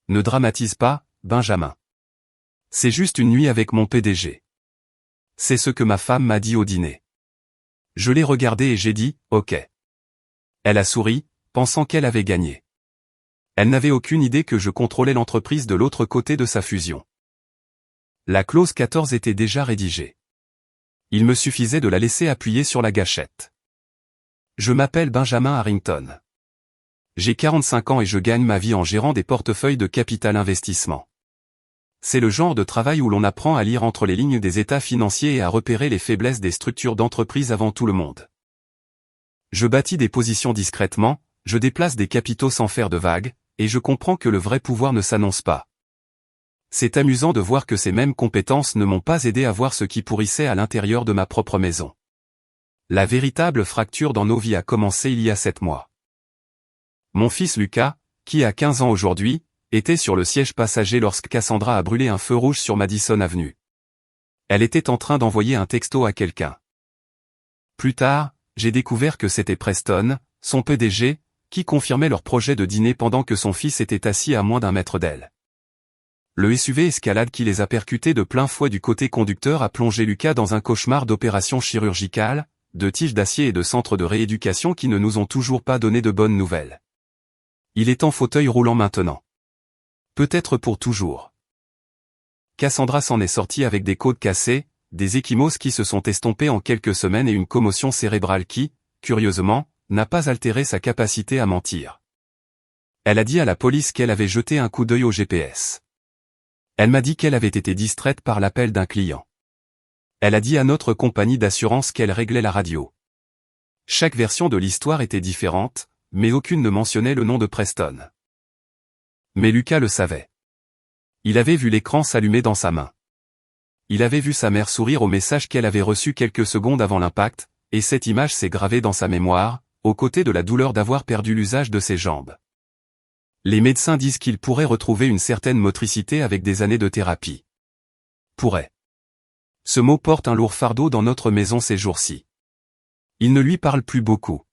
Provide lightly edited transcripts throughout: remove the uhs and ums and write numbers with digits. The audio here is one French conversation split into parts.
Ne dramatise pas, Benjamin. C'est juste une nuit avec mon PDG. C'est ce que ma femme m'a dit au dîner. Je l'ai regardée et j'ai dit, ok. Elle a souri, pensant qu'elle avait gagné. Elle n'avait aucune idée que je contrôlais l'entreprise de l'autre côté de sa fusion. La clause 14 était déjà rédigée. Il me suffisait de la laisser appuyer sur la gâchette. Je m'appelle Benjamin Harrington. J'ai 45 ans et je gagne ma vie en gérant des portefeuilles de capital investissement. C'est le genre de travail où l'on apprend à lire entre les lignes des états financiers et à repérer les faiblesses des structures d'entreprise avant tout le monde. Je bâtis des positions discrètement, je déplace des capitaux sans faire de vagues, et je comprends que le vrai pouvoir ne s'annonce pas. C'est amusant de voir que ces mêmes compétences ne m'ont pas aidé à voir ce qui pourrissait à l'intérieur de ma propre maison. La véritable fracture dans nos vies a commencé il y a 7 mois. Mon fils Lucas, qui a 15 ans aujourd'hui, était sur le siège passager lorsque Cassandra a brûlé un feu rouge sur Madison Avenue. Elle était en train d'envoyer un texto à quelqu'un. Plus tard, j'ai découvert que c'était Preston, son PDG, qui confirmait leur projet de dîner pendant que son fils était assis à moins d'1 mètre d'elle. Le SUV escalade qui les a percutés de plein fouet du côté conducteur a plongé Lucas dans un cauchemar d'opérations chirurgicales, de tiges d'acier et de centres de rééducation qui ne nous ont toujours pas donné de bonnes nouvelles. Il est en fauteuil roulant maintenant. Peut-être pour toujours. Cassandra s'en est sortie avec des côtes cassées, des ecchymoses qui se sont estompées en quelques semaines et une commotion cérébrale qui, curieusement, n'a pas altéré sa capacité à mentir. Elle a dit à la police qu'elle avait jeté un coup d'œil au GPS. Elle m'a dit qu'elle avait été distraite par l'appel d'un client. Elle a dit à notre compagnie d'assurance qu'elle réglait la radio. Chaque version de l'histoire était différente, mais aucune ne mentionnait le nom de Preston. Mais Lucas le savait. Il avait vu l'écran s'allumer dans sa main. Il avait vu sa mère sourire au message qu'elle avait reçu quelques secondes avant l'impact, et cette image s'est gravée dans sa mémoire, aux côtés de la douleur d'avoir perdu l'usage de ses jambes. Les médecins disent qu'il pourrait retrouver une certaine motricité avec des années de thérapie. Pourrait. Ce mot porte un lourd fardeau dans notre maison ces jours-ci. Il ne lui parle plus beaucoup.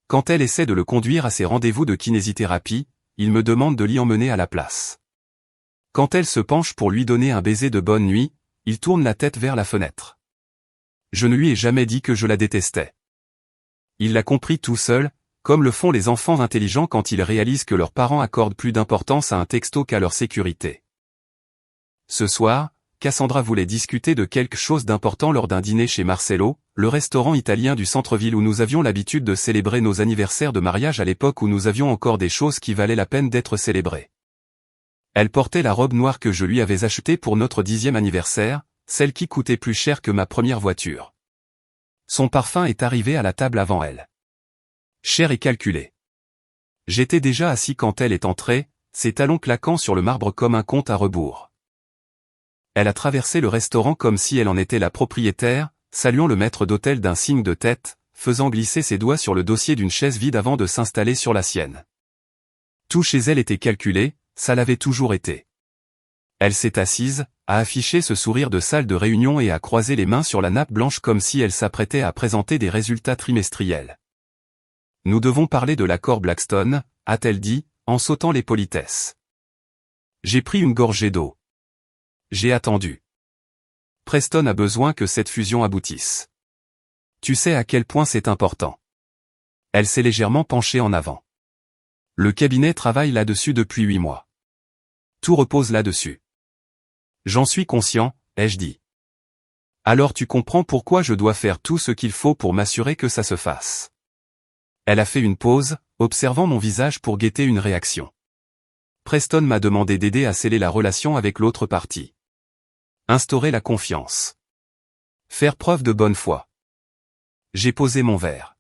Quand elle essaie de le conduire à ses rendez-vous de kinésithérapie, il me demande de l'y emmener à la place. Quand elle se penche pour lui donner un baiser de bonne nuit, il tourne la tête vers la fenêtre. Je ne lui ai jamais dit que je la détestais. Il l'a compris tout seul, comme le font les enfants intelligents quand ils réalisent que leurs parents accordent plus d'importance à un texto qu'à leur sécurité. Ce soir, Cassandra voulait discuter de quelque chose d'important lors d'un dîner chez Marcello, le restaurant italien du centre-ville où nous avions l'habitude de célébrer nos anniversaires de mariage à l'époque où nous avions encore des choses qui valaient la peine d'être célébrées. Elle portait la robe noire que je lui avais achetée pour notre 10e anniversaire, celle qui coûtait plus cher que ma première voiture. Son parfum est arrivé à la table avant elle. Cher et calculé. J'étais déjà assis quand elle est entrée, ses talons claquant sur le marbre comme un compte à rebours. Elle a traversé le restaurant comme si elle en était la propriétaire, saluant le maître d'hôtel d'un signe de tête, faisant glisser ses doigts sur le dossier d'une chaise vide avant de s'installer sur la sienne. Tout chez elle était calculé, ça l'avait toujours été. Elle s'est assise, a affiché ce sourire de salle de réunion et a croisé les mains sur la nappe blanche comme si elle s'apprêtait à présenter des résultats trimestriels. Nous devons parler de l'accord Blackstone, a-t-elle dit, en sautant les politesses. J'ai pris une gorgée d'eau. J'ai attendu. Preston a besoin que cette fusion aboutisse. Tu sais à quel point c'est important. Elle s'est légèrement penchée en avant. Le cabinet travaille là-dessus depuis 8 mois. Tout repose là-dessus. J'en suis conscient, ai-je dit. Alors tu comprends pourquoi je dois faire tout ce qu'il faut pour m'assurer que ça se fasse. Elle a fait une pause, observant mon visage pour guetter une réaction. Preston m'a demandé d'aider à sceller la relation avec l'autre partie. Instaurer la confiance. Faire preuve de bonne foi. J'ai posé mon verre.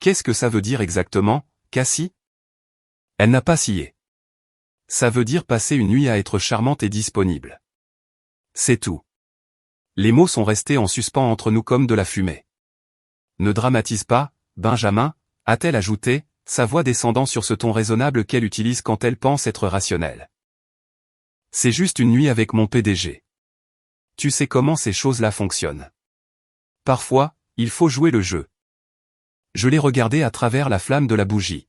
Qu'est-ce que ça veut dire exactement, Cassie ? Elle n'a pas scié. Ça veut dire passer une nuit à être charmante et disponible. C'est tout. Les mots sont restés en suspens entre nous comme de la fumée. Ne dramatise pas, Benjamin, a-t-elle ajouté, sa voix descendant sur ce ton raisonnable qu'elle utilise quand elle pense être rationnelle. C'est juste une nuit avec mon PDG. Tu sais comment ces choses-là fonctionnent. Parfois, il faut jouer le jeu. Je l'ai regardé à travers la flamme de la bougie.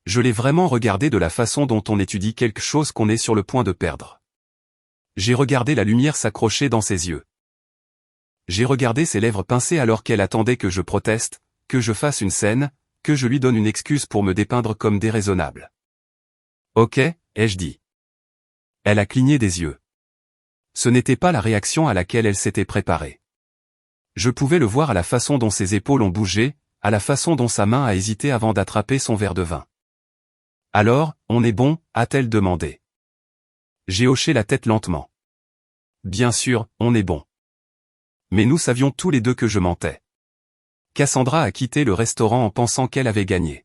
Je l'ai vraiment regardé de la façon dont on étudie quelque chose qu'on est sur le point de perdre. J'ai regardé la lumière s'accrocher dans ses yeux. J'ai regardé ses lèvres pincées alors qu'elle attendait que je proteste, que je fasse une scène, que je lui donne une excuse pour me dépeindre comme déraisonnable. Ok, ai-je dit. Elle a cligné des yeux. Ce n'était pas la réaction à laquelle elle s'était préparée. Je pouvais le voir à la façon dont ses épaules ont bougé, à la façon dont sa main a hésité avant d'attraper son verre de vin. Alors, on est bon, a-t-elle demandé. J'ai hoché la tête lentement. Bien sûr, on est bon. Mais nous savions tous les deux que je mentais. Cassandra a quitté le restaurant en pensant qu'elle avait gagné.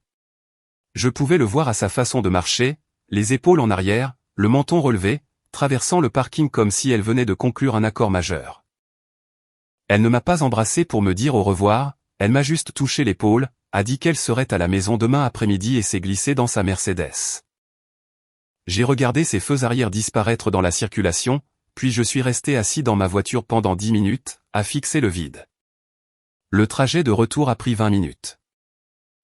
Je pouvais le voir à sa façon de marcher, les épaules en arrière, le menton relevé, traversant le parking comme si elle venait de conclure un accord majeur. Elle ne m'a pas embrassé pour me dire au revoir, elle m'a juste touché l'épaule, a dit qu'elle serait à la maison demain après-midi et s'est glissée dans sa Mercedes. J'ai regardé ses feux arrière disparaître dans la circulation, puis je suis resté assis dans ma voiture pendant 10 minutes, à fixer le vide. Le trajet de retour a pris 20 minutes.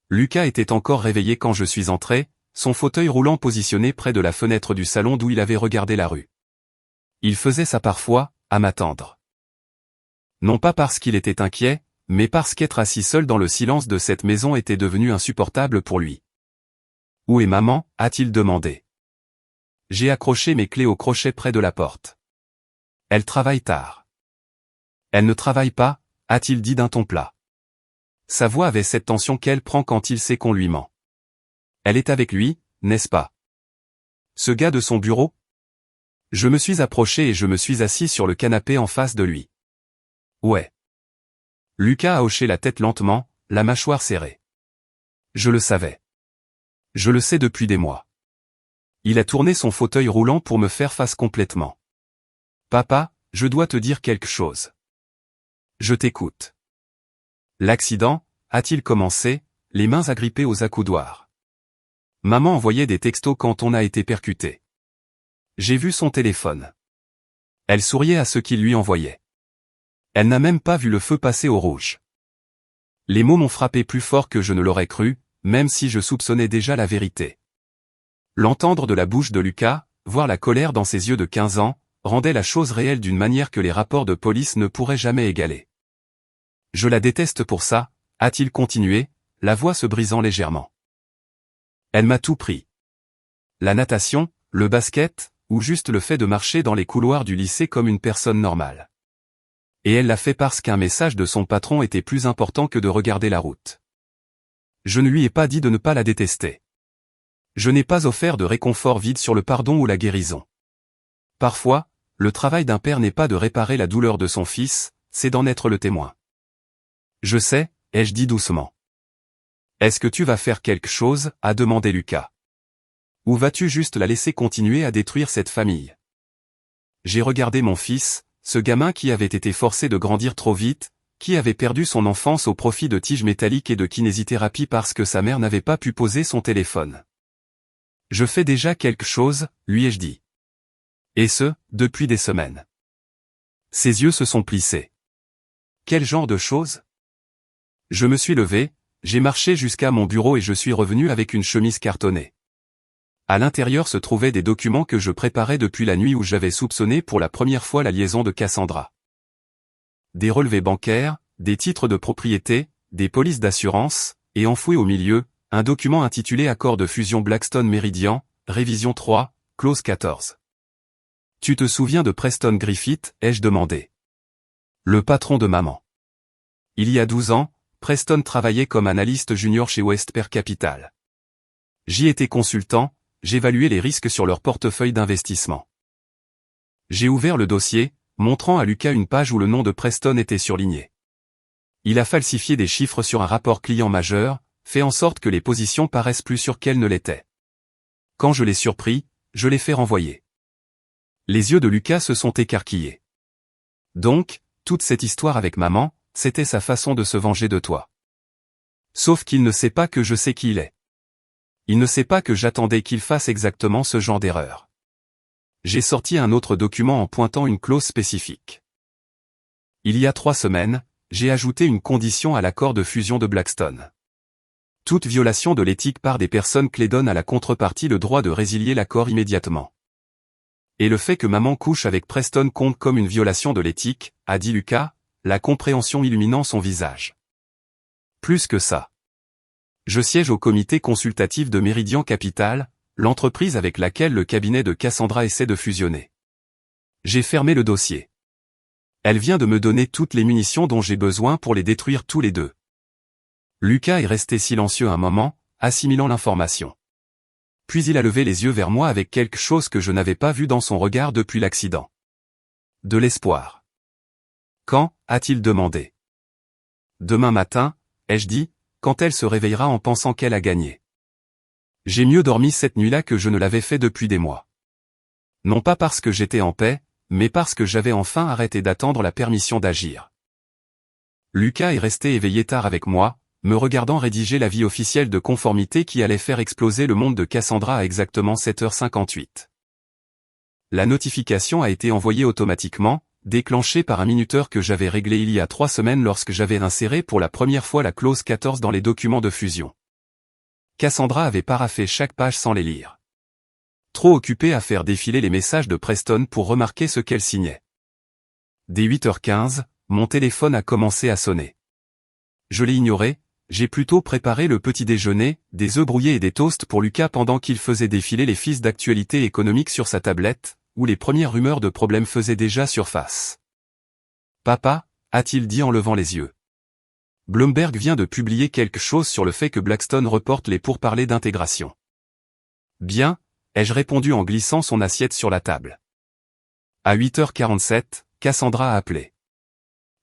Lucas était encore réveillé quand je suis entré, son fauteuil roulant positionné près de la fenêtre du salon d'où il avait regardé la rue. Il faisait ça parfois, à m'attendre. Non pas parce qu'il était inquiet, mais parce qu'être assis seul dans le silence de cette maison était devenu insupportable pour lui. « Où est maman » a-t-il demandé. J'ai accroché mes clés au crochet près de la porte. « Elle travaille tard. »« Elle ne travaille pas » a-t-il dit d'un ton plat. Sa voix avait cette tension qu'elle prend quand il sait qu'on lui ment. « Elle est avec lui, n'est-ce pas ? Ce gars de son bureau ?» Je me suis approché et je me suis assis sur le canapé en face de lui. Ouais. Lucas a hoché la tête lentement, la mâchoire serrée. Je le savais. Je le sais depuis des mois. Il a tourné son fauteuil roulant pour me faire face complètement. Papa, je dois te dire quelque chose. Je t'écoute. L'accident, a-t-il commencé, les mains agrippées aux accoudoirs. Maman envoyait des textos quand on a été percuté. J'ai vu son téléphone. Elle souriait à ce qu'il lui envoyait. Elle n'a même pas vu le feu passer au rouge. Les mots m'ont frappé plus fort que je ne l'aurais cru, même si je soupçonnais déjà la vérité. L'entendre de la bouche de Lucas, voir la colère dans ses yeux de 15 ans, rendait la chose réelle d'une manière que les rapports de police ne pourraient jamais égaler. Je la déteste pour ça, a-t-il continué, la voix se brisant légèrement. Elle m'a tout pris. La natation, le basket, ou juste le fait de marcher dans les couloirs du lycée comme une personne normale. Et elle l'a fait parce qu'un message de son patron était plus important que de regarder la route. Je ne lui ai pas dit de ne pas la détester. Je n'ai pas offert de réconfort vide sur le pardon ou la guérison. Parfois, le travail d'un père n'est pas de réparer la douleur de son fils, c'est d'en être le témoin. Je sais, ai-je dit doucement. Est-ce que tu vas faire quelque chose, a demandé Lucas. Ou vas-tu juste la laisser continuer à détruire cette famille? J'ai regardé mon fils, ce gamin qui avait été forcé de grandir trop vite, qui avait perdu son enfance au profit de tiges métalliques et de kinésithérapie parce que sa mère n'avait pas pu poser son téléphone. Je fais déjà quelque chose, lui ai-je dit. Et ce, depuis des semaines. Ses yeux se sont plissés. Quel genre de choses? Je me suis levé, j'ai marché jusqu'à mon bureau et je suis revenu avec une chemise cartonnée. À l'intérieur se trouvaient des documents que je préparais depuis la nuit où j'avais soupçonné pour la première fois la liaison de Cassandra. Des relevés bancaires, des titres de propriété, des polices d'assurance, et enfoui au milieu, un document intitulé Accord de fusion Blackstone Meridian, révision 3, clause 14. Tu te souviens de Preston Griffith, ai-je demandé. Le patron de maman. Il y a 12 ans, Preston travaillait comme analyste junior chez Westpac Capital. J'y étais consultant, j'évaluais les risques sur leur portefeuille d'investissement. J'ai ouvert le dossier, montrant à Lucas une page où le nom de Preston était surligné. Il a falsifié des chiffres sur un rapport client majeur, fait en sorte que les positions paraissent plus sûres qu'elles ne l'étaient. Quand je l'ai surpris, je l'ai fait renvoyer. Les yeux de Lucas se sont écarquillés. Donc, toute cette histoire avec maman, c'était sa façon de se venger de toi. Sauf qu'il ne sait pas que je sais qui il est. Il ne sait pas que j'attendais qu'il fasse exactement ce genre d'erreur. J'ai sorti un autre document en pointant une clause spécifique. Il y a 3 semaines, j'ai ajouté une condition à l'accord de fusion de Blackstone. Toute violation de l'éthique par des personnes clés donne à la contrepartie le droit de résilier l'accord immédiatement. Et le fait que maman couche avec Preston compte comme une violation de l'éthique, a dit Lucas, la compréhension illuminant son visage. Plus que ça. Je siège au comité consultatif de Meridian Capital, l'entreprise avec laquelle le cabinet de Cassandra essaie de fusionner. J'ai fermé le dossier. Elle vient de me donner toutes les munitions dont j'ai besoin pour les détruire tous les deux. Lucas est resté silencieux un moment, assimilant l'information. Puis il a levé les yeux vers moi avec quelque chose que je n'avais pas vu dans son regard depuis l'accident. De l'espoir. Quand, a-t-il demandé. Demain matin, ai-je dit, quand elle se réveillera en pensant qu'elle a gagné. J'ai mieux dormi cette nuit-là que je ne l'avais fait depuis des mois. Non pas parce que j'étais en paix, mais parce que j'avais enfin arrêté d'attendre la permission d'agir. Lucas est resté éveillé tard avec moi, me regardant rédiger l'avis officiel de conformité qui allait faire exploser le monde de Cassandra à exactement 7h58. La notification a été envoyée automatiquement, déclenchée par un minuteur que j'avais réglé il y a 3 semaines lorsque j'avais inséré pour la première fois la clause 14 dans les documents de fusion. Cassandra avait paraphé chaque page sans les lire. Trop occupée à faire défiler les messages de Preston pour remarquer ce qu'elle signait. Dès 8h15, mon téléphone a commencé à sonner. Je l'ai ignoré, j'ai plutôt préparé le petit déjeuner, des œufs brouillés et des toasts pour Lucas pendant qu'il faisait défiler les fiches d'actualité économique sur sa tablette, où les premières rumeurs de problèmes faisaient déjà surface. « Papa » a-t-il dit en levant les yeux. Bloomberg vient de publier quelque chose sur le fait que Blackstone reporte les pourparlers d'intégration. « Bien » ai-je répondu en glissant son assiette sur la table. À 8h47, Cassandra a appelé.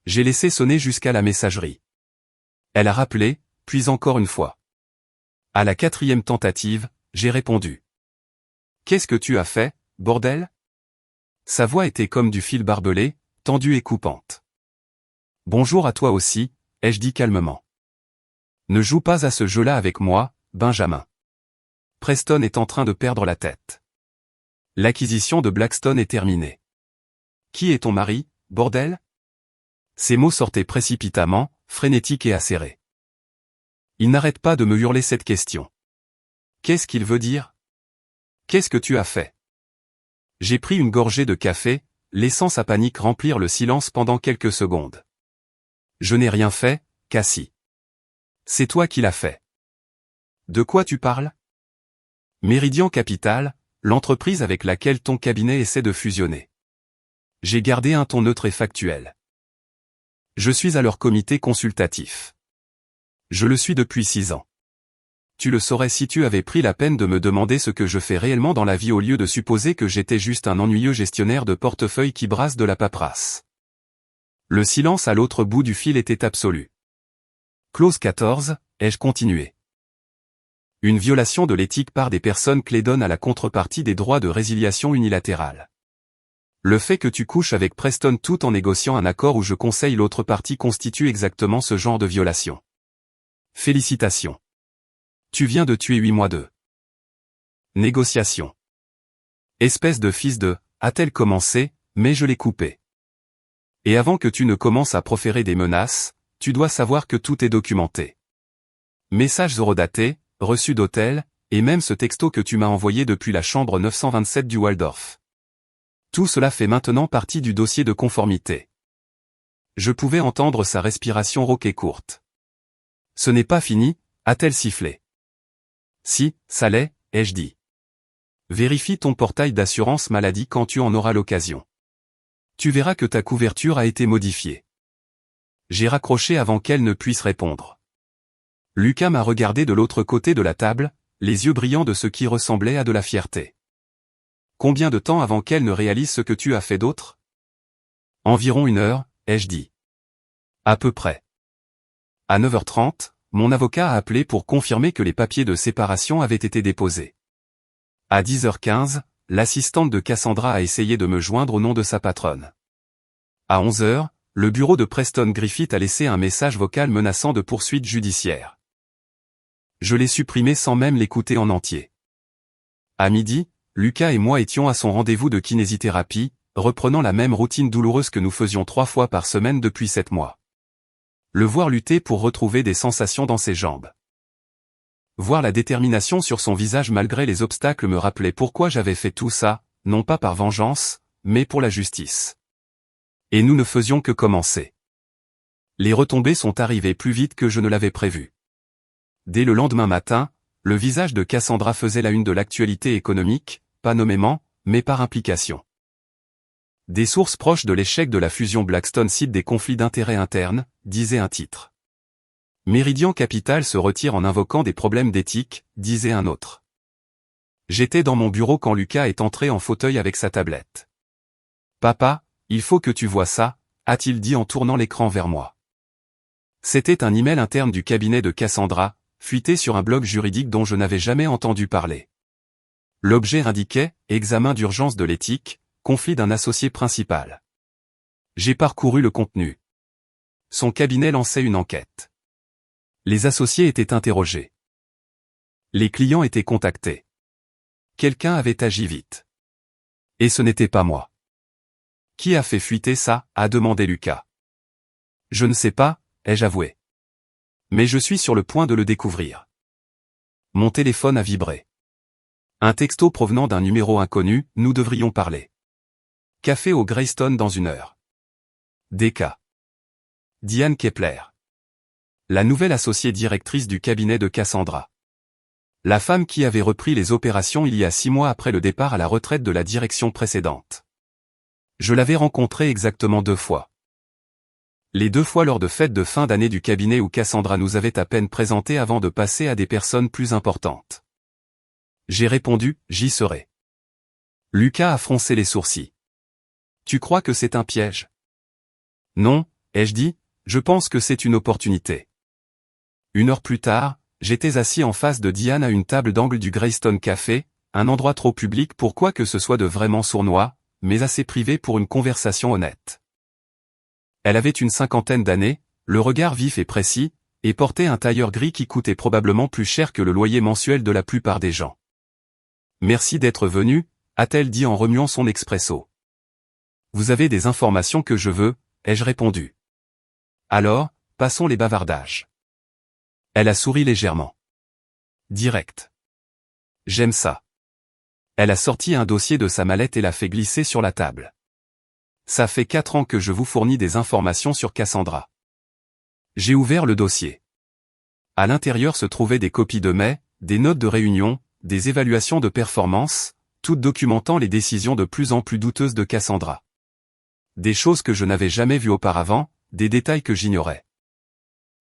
J'ai laissé sonner jusqu'à la messagerie. Elle a rappelé, puis encore une fois. À la 4e tentative, j'ai répondu. « Qu'est-ce que tu as fait, bordel ?» Sa voix était comme du fil barbelé, tendue et coupante. « Bonjour à toi aussi », ai-je dit calmement. « Ne joue pas à ce jeu-là avec moi, Benjamin. Preston est en train de perdre la tête. L'acquisition de Blackstone est terminée. Qui est ton mari, bordel ?» Ces mots sortaient précipitamment, frénétiques et acérés. Il n'arrête pas de me hurler cette question. Qu'est-ce qu'il veut dire? Qu'est-ce que tu as fait? J'ai pris une gorgée de café, laissant sa panique remplir le silence pendant quelques secondes. Je n'ai rien fait, Cassie. C'est toi qui l'as fait. De quoi tu parles? Meridian Capital, l'entreprise avec laquelle ton cabinet essaie de fusionner. J'ai gardé un ton neutre et factuel. Je suis à leur comité consultatif. Je le suis depuis 6 ans. Tu le saurais si tu avais pris la peine de me demander ce que je fais réellement dans la vie au lieu de supposer que j'étais juste un ennuyeux gestionnaire de portefeuille qui brasse de la paperasse. Le silence à l'autre bout du fil était absolu. Clause 14, ai-je continué. Une violation de l'éthique par des personnes clés donne à la contrepartie des droits de résiliation unilatérale. Le fait que tu couches avec Preston tout en négociant un accord où je conseille l'autre partie constitue exactement ce genre de violation. Félicitations. Tu viens de tuer 8 mois de négociation. Espèce de fils de, a-t-elle commencé, mais je l'ai coupé. Et avant que tu ne commences à proférer des menaces, tu dois savoir que tout est documenté. Messages horodatés, reçus d'hôtel, et même ce texto que tu m'as envoyé depuis la chambre 927 du Waldorf. Tout cela fait maintenant partie du dossier de conformité. Je pouvais entendre sa respiration rauque et courte. Ce n'est pas fini, a-t-elle sifflé. Si, ça l'est, ai-je dit. Vérifie ton portail d'assurance maladie quand tu en auras l'occasion. Tu verras que ta couverture a été modifiée. J'ai raccroché avant qu'elle ne puisse répondre. Lucas m'a regardé de l'autre côté de la table, les yeux brillants de ce qui ressemblait à de la fierté. Combien de temps avant qu'elle ne réalise ce que tu as fait d'autre? Environ 1 heure, ai-je dit. À peu près. À 9h30, mon avocat a appelé pour confirmer que les papiers de séparation avaient été déposés. À 10h15, l'assistante de Cassandra a essayé de me joindre au nom de sa patronne. À 11h, le bureau de Preston Griffith a laissé un message vocal menaçant de poursuites judiciaires. Je l'ai supprimé sans même l'écouter en entier. À midi, Lucas et moi étions à son rendez-vous de kinésithérapie, reprenant la même routine douloureuse que nous faisions 3 fois par semaine depuis 7 mois. Le voir lutter pour retrouver des sensations dans ses jambes. Voir la détermination sur son visage malgré les obstacles me rappelait pourquoi j'avais fait tout ça, non pas par vengeance, mais pour la justice. Et nous ne faisions que commencer. Les retombées sont arrivées plus vite que je ne l'avais prévu. Dès le lendemain matin, le visage de Cassandra faisait la une de l'actualité économique, pas nommément, mais par implication. Des sources proches de l'échec de la fusion Blackstone citent des conflits d'intérêts internes, disait un titre. Meridian Capital se retire en invoquant des problèmes d'éthique, disait un autre. J'étais dans mon bureau quand Lucas est entré en fauteuil avec sa tablette. « Papa, il faut que tu vois ça », a-t-il dit en tournant l'écran vers moi. C'était un email interne du cabinet de Cassandra, fuité sur un blog juridique dont je n'avais jamais entendu parler. L'objet indiquait « Examen d'urgence de l'éthique, conflit d'un associé principal ». J'ai parcouru le contenu. Son cabinet lançait une enquête. Les associés étaient interrogés. Les clients étaient contactés. Quelqu'un avait agi vite. Et ce n'était pas moi. Qui a fait fuiter ça, a demandé Lucas. Je ne sais pas, ai-je avoué. Mais je suis sur le point de le découvrir. Mon téléphone a vibré. Un texto provenant d'un numéro inconnu, nous devrions parler. Café au Greystone dans 1 heure. DK. Diane Kepler. La nouvelle associée directrice du cabinet de Cassandra. La femme qui avait repris les opérations il y a 6 mois après le départ à la retraite de la direction précédente. Je l'avais rencontrée exactement 2 fois. Les 2 fois lors de fêtes de fin d'année du cabinet où Cassandra nous avait à peine présenté avant de passer à des personnes plus importantes. J'ai répondu, j'y serai. Lucas a froncé les sourcils. Tu crois que c'est un piège? Non, ai-je dit, je pense que c'est une opportunité. 1 heure plus tard, j'étais assis en face de Diane à une table d'angle du Greystone Café, un endroit trop public pour quoi que ce soit de vraiment sournois, mais assez privé pour une conversation honnête. Elle avait une 50aine d'années, le regard vif et précis, et portait un tailleur gris qui coûtait probablement plus cher que le loyer mensuel de la plupart des gens. Merci d'être venu, a-t-elle dit en remuant son expresso. Vous avez des informations que je veux, ai-je répondu. Alors, passons les bavardages. Elle a souri légèrement. Direct. J'aime ça. Elle a sorti un dossier de sa mallette et l'a fait glisser sur la table. Ça fait 4 ans que je vous fournis des informations sur Cassandra. J'ai ouvert le dossier. À l'intérieur se trouvaient des copies de mails, des notes de réunion, des évaluations de performance, toutes documentant les décisions de plus en plus douteuses de Cassandra. Des choses que je n'avais jamais vues auparavant, des détails que j'ignorais.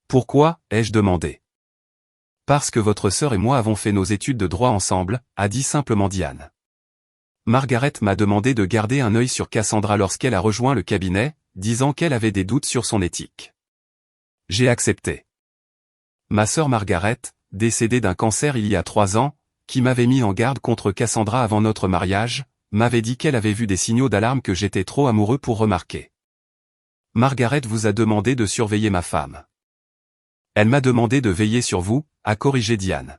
Pourquoi, ai-je demandé. Parce que votre sœur et moi avons fait nos études de droit ensemble, a dit simplement Diane. Margaret m'a demandé de garder un œil sur Cassandra lorsqu'elle a rejoint le cabinet, disant qu'elle avait des doutes sur son éthique. J'ai accepté. Ma sœur Margaret, décédée d'un cancer il y a 3 ans, qui m'avait mis en garde contre Cassandra avant notre mariage, m'avait dit qu'elle avait vu des signaux d'alarme que j'étais trop amoureux pour remarquer. Margaret vous a demandé de surveiller ma femme. Elle m'a demandé de veiller sur vous, a corrigé Diane.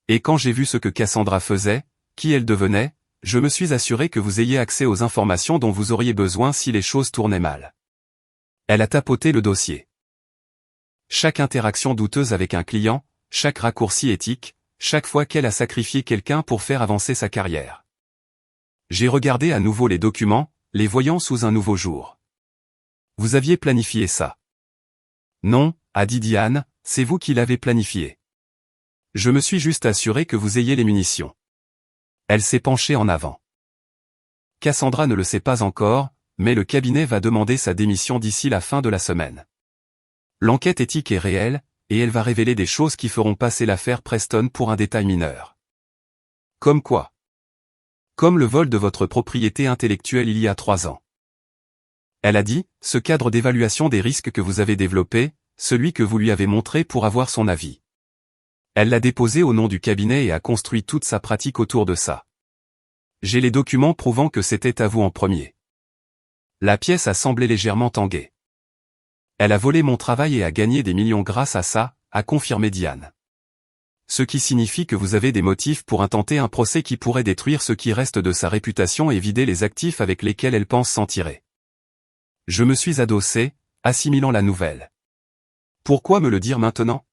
Et quand j'ai vu ce que Cassandra faisait, qui elle devenait, je me suis assuré que vous ayez accès aux informations dont vous auriez besoin si les choses tournaient mal. Elle a tapoté le dossier. Chaque interaction douteuse avec un client, chaque raccourci éthique, chaque fois qu'elle a sacrifié quelqu'un pour faire avancer sa carrière. J'ai regardé à nouveau les documents, les voyant sous un nouveau jour. Vous aviez planifié ça. Non, a dit Diane, c'est vous qui l'avez planifié. Je me suis juste assuré que vous ayez les munitions. Elle s'est penchée en avant. Cassandra ne le sait pas encore, mais le cabinet va demander sa démission d'ici la fin de la semaine. L'enquête éthique est réelle, et elle va révéler des choses qui feront passer l'affaire Preston pour un détail mineur. Comme quoi? Comme le vol de votre propriété intellectuelle il y a 3 ans. Elle a dit, ce cadre d'évaluation des risques que vous avez développé, celui que vous lui avez montré pour avoir son avis. Elle l'a déposé au nom du cabinet et a construit toute sa pratique autour de ça. J'ai les documents prouvant que c'était à vous en premier. La pièce a semblé légèrement tanguée. Elle a volé mon travail et a gagné des millions grâce à ça, a confirmé Diane. Ce qui signifie que vous avez des motifs pour intenter un procès qui pourrait détruire ce qui reste de sa réputation et vider les actifs avec lesquels elle pense s'en tirer. Je me suis adossé, assimilant la nouvelle. Pourquoi me le dire maintenant?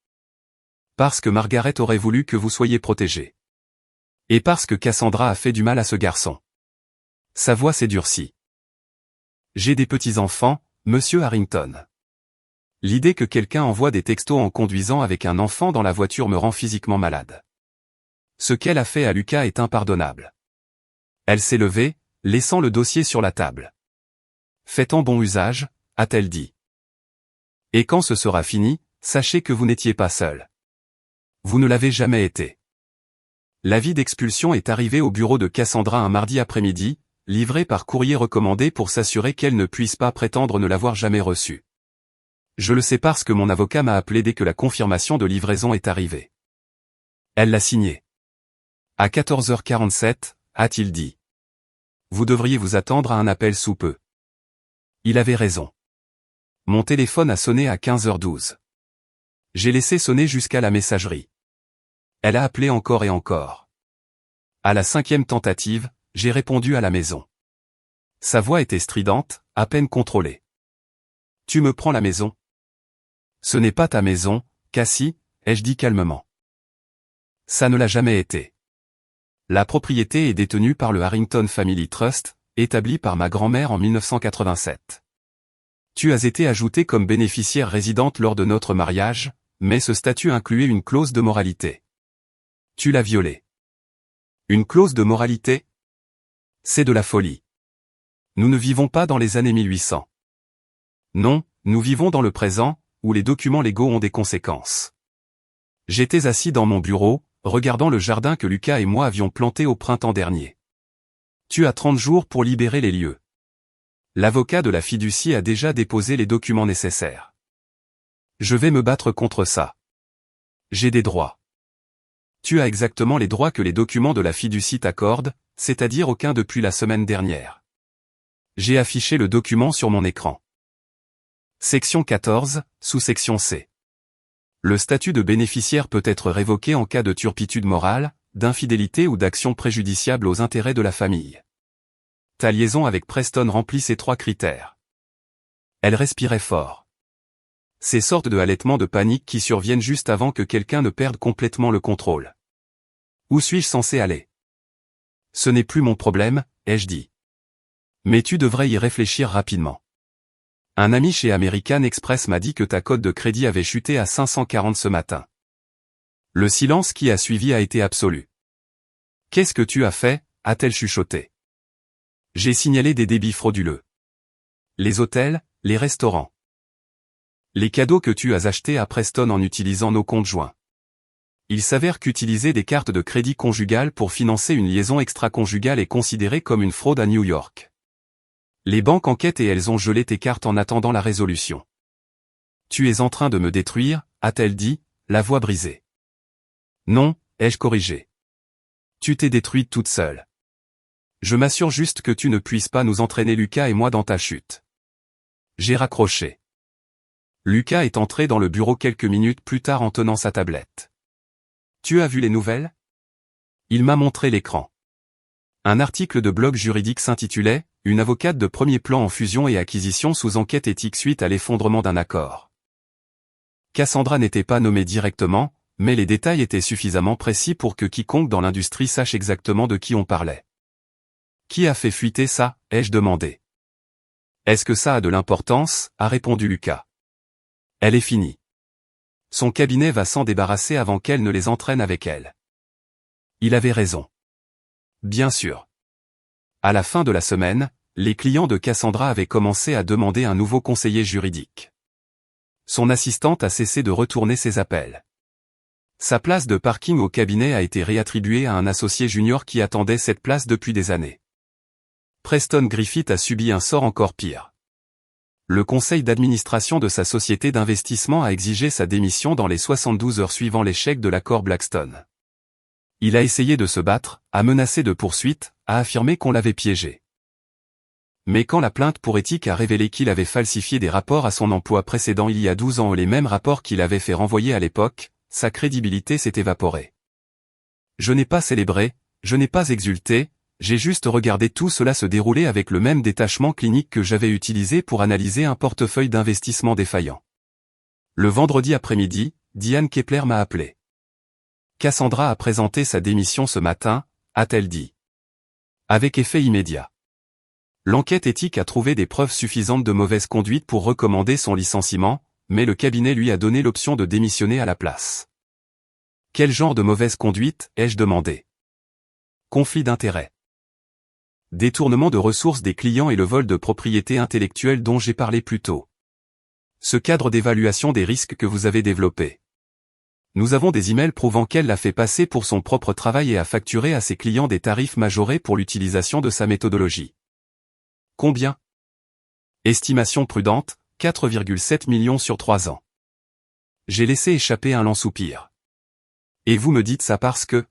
Parce que Margaret aurait voulu que vous soyez protégé. Et parce que Cassandra a fait du mal à ce garçon. Sa voix s'est durcie. J'ai des petits-enfants, monsieur Harrington. L'idée que quelqu'un envoie des textos en conduisant avec un enfant dans la voiture me rend physiquement malade. Ce qu'elle a fait à Lucas est impardonnable. Elle s'est levée, laissant le dossier sur la table. Faites-en bon usage, a-t-elle dit. Et quand ce sera fini, sachez que vous n'étiez pas seul. Vous ne l'avez jamais été. L'avis d'expulsion est arrivé au bureau de Cassandra un mardi après-midi, livré par courrier recommandé pour s'assurer qu'elle ne puisse pas prétendre ne l'avoir jamais reçu. Je le sais parce que mon avocat m'a appelé dès que la confirmation de livraison est arrivée. Elle l'a signé. À 14h47, a-t-il dit. Vous devriez vous attendre à un appel sous peu. Il avait raison. Mon téléphone a sonné à 15h12. J'ai laissé sonner jusqu'à la messagerie. Elle a appelé encore et encore. À la 5e tentative, j'ai répondu à la maison. Sa voix était stridente, à peine contrôlée. Tu me prends la maison? Ce n'est pas ta maison, Cassie, ai-je dit calmement. Ça ne l'a jamais été. La propriété est détenue par le Harrington Family Trust, établi par ma grand-mère en 1987. Tu as été ajoutée comme bénéficiaire résidente lors de notre mariage, mais ce statut incluait une clause de moralité. Tu l'as violée. Une clause de moralité? C'est de la folie. Nous ne vivons pas dans les années 1800. Non, nous vivons dans le présent, où les documents légaux ont des conséquences. J'étais assis dans mon bureau, regardant le jardin que Lucas et moi avions planté au printemps dernier. Tu as 30 jours pour libérer les lieux. L'avocat de la fiducie a déjà déposé les documents nécessaires. Je vais me battre contre ça. J'ai des droits. Tu as exactement les droits que les documents de la fiducie t'accordent, c'est-à-dire aucun depuis la semaine dernière. J'ai affiché le document sur mon écran. Section 14, sous-section C. Le statut de bénéficiaire peut être révoqué en cas de turpitude morale, d'infidélité ou d'action préjudiciable aux intérêts de la famille. Ta liaison avec Preston remplit ces 3 critères. Elle respirait fort. Ces sortes de halètements de panique qui surviennent juste avant que quelqu'un ne perde complètement le contrôle. Où suis-je censé aller? Ce n'est plus mon problème, ai-je dit. Mais tu devrais y réfléchir rapidement. Un ami chez American Express m'a dit que ta cote de crédit avait chuté à 540 ce matin. Le silence qui a suivi a été absolu. Qu'est-ce que tu as fait? A-t-elle chuchoté. J'ai signalé des débits frauduleux. Les hôtels, les restaurants. Les cadeaux que tu as achetés à Preston en utilisant nos comptes joints. Il s'avère qu'utiliser des cartes de crédit conjugales pour financer une liaison extra-conjugale est considéré comme une fraude à New York. Les banques enquêtent et elles ont gelé tes cartes en attendant la résolution. Tu es en train de me détruire, a-t-elle dit, la voix brisée. Non, ai-je corrigé. Tu t'es détruite toute seule. Je m'assure juste que tu ne puisses pas nous entraîner Lucas et moi dans ta chute. J'ai raccroché. Lucas est entré dans le bureau quelques minutes plus tard en tenant sa tablette. Tu as vu les nouvelles? Il m'a montré l'écran. Un article de blog juridique s'intitulait « Une avocate de premier plan en fusion et acquisition sous enquête éthique suite à l'effondrement d'un accord ». Cassandra n'était pas nommée directement, mais les détails étaient suffisamment précis pour que quiconque dans l'industrie sache exactement de qui on parlait. Qui a fait fuiter ça, ai-je demandé. Est-ce que ça a de l'importance, a répondu Lucas. Elle est finie. Son cabinet va s'en débarrasser avant qu'elle ne les entraîne avec elle. Il avait raison. Bien sûr. À la fin de la semaine, les clients de Cassandra avaient commencé à demander un nouveau conseiller juridique. Son assistante a cessé de retourner ses appels. Sa place de parking au cabinet a été réattribuée à un associé junior qui attendait cette place depuis des années. Preston Griffith a subi un sort encore pire. Le conseil d'administration de sa société d'investissement a exigé sa démission dans les 72 heures suivant l'échec de l'accord Blackstone. Il a essayé de se battre, a menacé de poursuite, a affirmé qu'on l'avait piégé. Mais quand la plainte pour éthique a révélé qu'il avait falsifié des rapports à son emploi précédent il y a 12 ans et les mêmes rapports qu'il avait fait renvoyer à l'époque, sa crédibilité s'est évaporée. Je n'ai pas célébré, je n'ai pas exulté, j'ai juste regardé tout cela se dérouler avec le même détachement clinique que j'avais utilisé pour analyser un portefeuille d'investissement défaillant. Le vendredi après-midi, Diane Kepler m'a appelé. Cassandra a présenté sa démission ce matin, a-t-elle dit. Avec effet immédiat. L'enquête éthique a trouvé des preuves suffisantes de mauvaise conduite pour recommander son licenciement, mais le cabinet lui a donné l'option de démissionner à la place. Quel genre de mauvaise conduite, ai-je demandé. Conflit d'intérêts. Détournement de ressources des clients et le vol de propriété intellectuelle dont j'ai parlé plus tôt. Ce cadre d'évaluation des risques que vous avez développé. Nous avons des emails prouvant qu'elle l'a fait passer pour son propre travail et a facturé à ses clients des tarifs majorés pour l'utilisation de sa méthodologie. Combien? Estimation prudente, 4,7 millions sur 3 ans. J'ai laissé échapper un lent soupir. Et vous me dites ça parce que?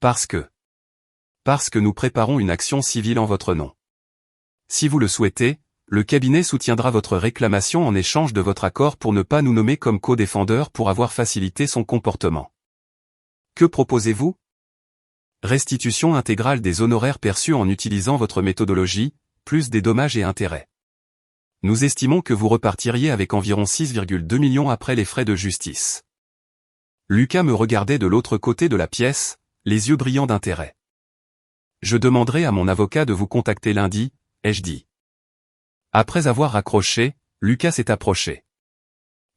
Parce que nous préparons une action civile en votre nom. Si vous le souhaitez, le cabinet soutiendra votre réclamation en échange de votre accord pour ne pas nous nommer comme co-défendeur pour avoir facilité son comportement. Que proposez-vous? Restitution intégrale des honoraires perçus en utilisant votre méthodologie, plus des dommages et intérêts. Nous estimons que vous repartiriez avec environ 6,2 millions après les frais de justice. Lucas me regardait de l'autre côté de la pièce, les yeux brillants d'intérêt. Je demanderai à mon avocat de vous contacter lundi, ai-je dit. Après avoir raccroché, Lucas s'est approché.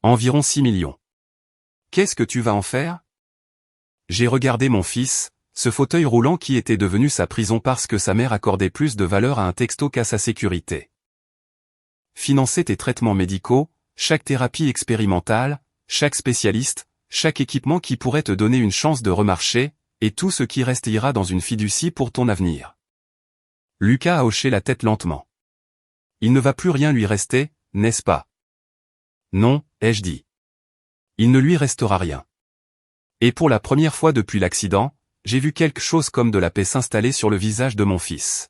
Environ 6 millions. Qu'est-ce que tu vas en faire? J'ai regardé mon fils, ce fauteuil roulant qui était devenu sa prison parce que sa mère accordait plus de valeur à un texto qu'à sa sécurité. Financer tes traitements médicaux, chaque thérapie expérimentale, chaque spécialiste, chaque équipement qui pourrait te donner une chance de remarcher, et tout ce qui reste ira dans une fiducie pour ton avenir. Lucas a hoché la tête lentement. Il ne va plus rien lui rester, n'est-ce pas? Non, ai-je dit. Il ne lui restera rien. Et pour la première fois depuis l'accident, j'ai vu quelque chose comme de la paix s'installer sur le visage de mon fils.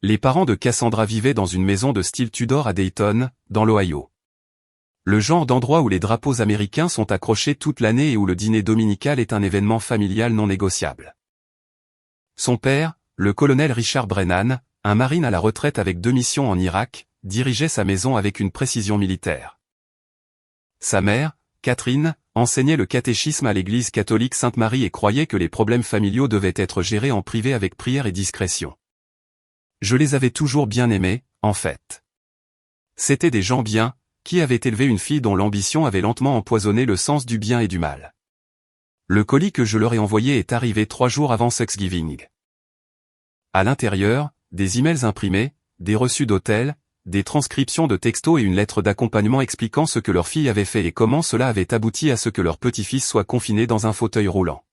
Les parents de Cassandra vivaient dans une maison de style Tudor à Dayton, dans l'Ohio. Le genre d'endroit où les drapeaux américains sont accrochés toute l'année et où le dîner dominical est un événement familial non négociable. Son père, le colonel Richard Brennan, un marine à la retraite avec 2 missions en Irak, dirigeait sa maison avec une précision militaire. Sa mère, Catherine, enseignait le catéchisme à l'église catholique Sainte-Marie et croyait que les problèmes familiaux devaient être gérés en privé avec prière et discrétion. Je les avais toujours bien aimés, en fait. C'étaient des gens bien, qui avaient élevé une fille dont l'ambition avait lentement empoisonné le sens du bien et du mal. Le colis que je leur ai envoyé est arrivé 3 jours avant Thanksgiving. À l'intérieur, des emails imprimés, des reçus d'hôtel, des transcriptions de textos et une lettre d'accompagnement expliquant ce que leur fille avait fait et comment cela avait abouti à ce que leur petit-fils soit confiné dans un fauteuil roulant.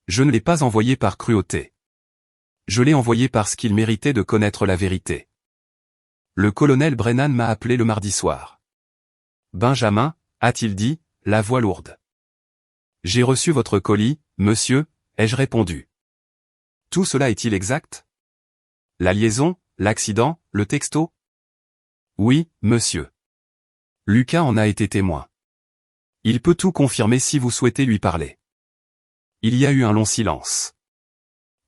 Je ne l'ai pas envoyé par cruauté. Je l'ai envoyé parce qu'il méritait de connaître la vérité. Le colonel Brennan m'a appelé le mardi soir. Benjamin, a-t-il dit, la voix lourde. J'ai reçu votre colis, monsieur, ai-je répondu. Tout cela est-il exact? La liaison, l'accident, le texto? Oui, monsieur. Lucas en a été témoin. Il peut tout confirmer si vous souhaitez lui parler. Il y a eu un long silence.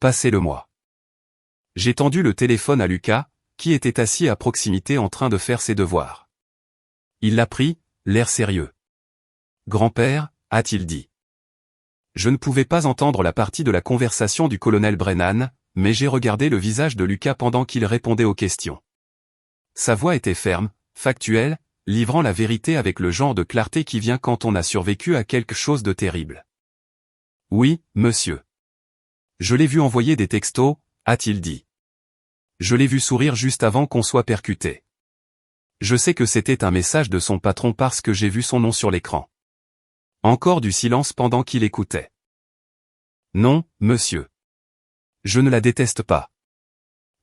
Passez-le-moi. J'ai tendu le téléphone à Lucas, qui était assis à proximité en train de faire ses devoirs. Il l'a pris, l'air sérieux. Grand-père, a-t-il dit. Je ne pouvais pas entendre la partie de la conversation du colonel Brennan, mais j'ai regardé le visage de Lucas pendant qu'il répondait aux questions. Sa voix était ferme, factuelle, livrant la vérité avec le genre de clarté qui vient quand on a survécu à quelque chose de terrible. Oui, monsieur. Je l'ai vu envoyer des textos, a-t-il dit. Je l'ai vu sourire juste avant qu'on soit percuté. Je sais que c'était un message de son patron parce que j'ai vu son nom sur l'écran. Encore du silence pendant qu'il écoutait. Non, monsieur. Je ne la déteste pas.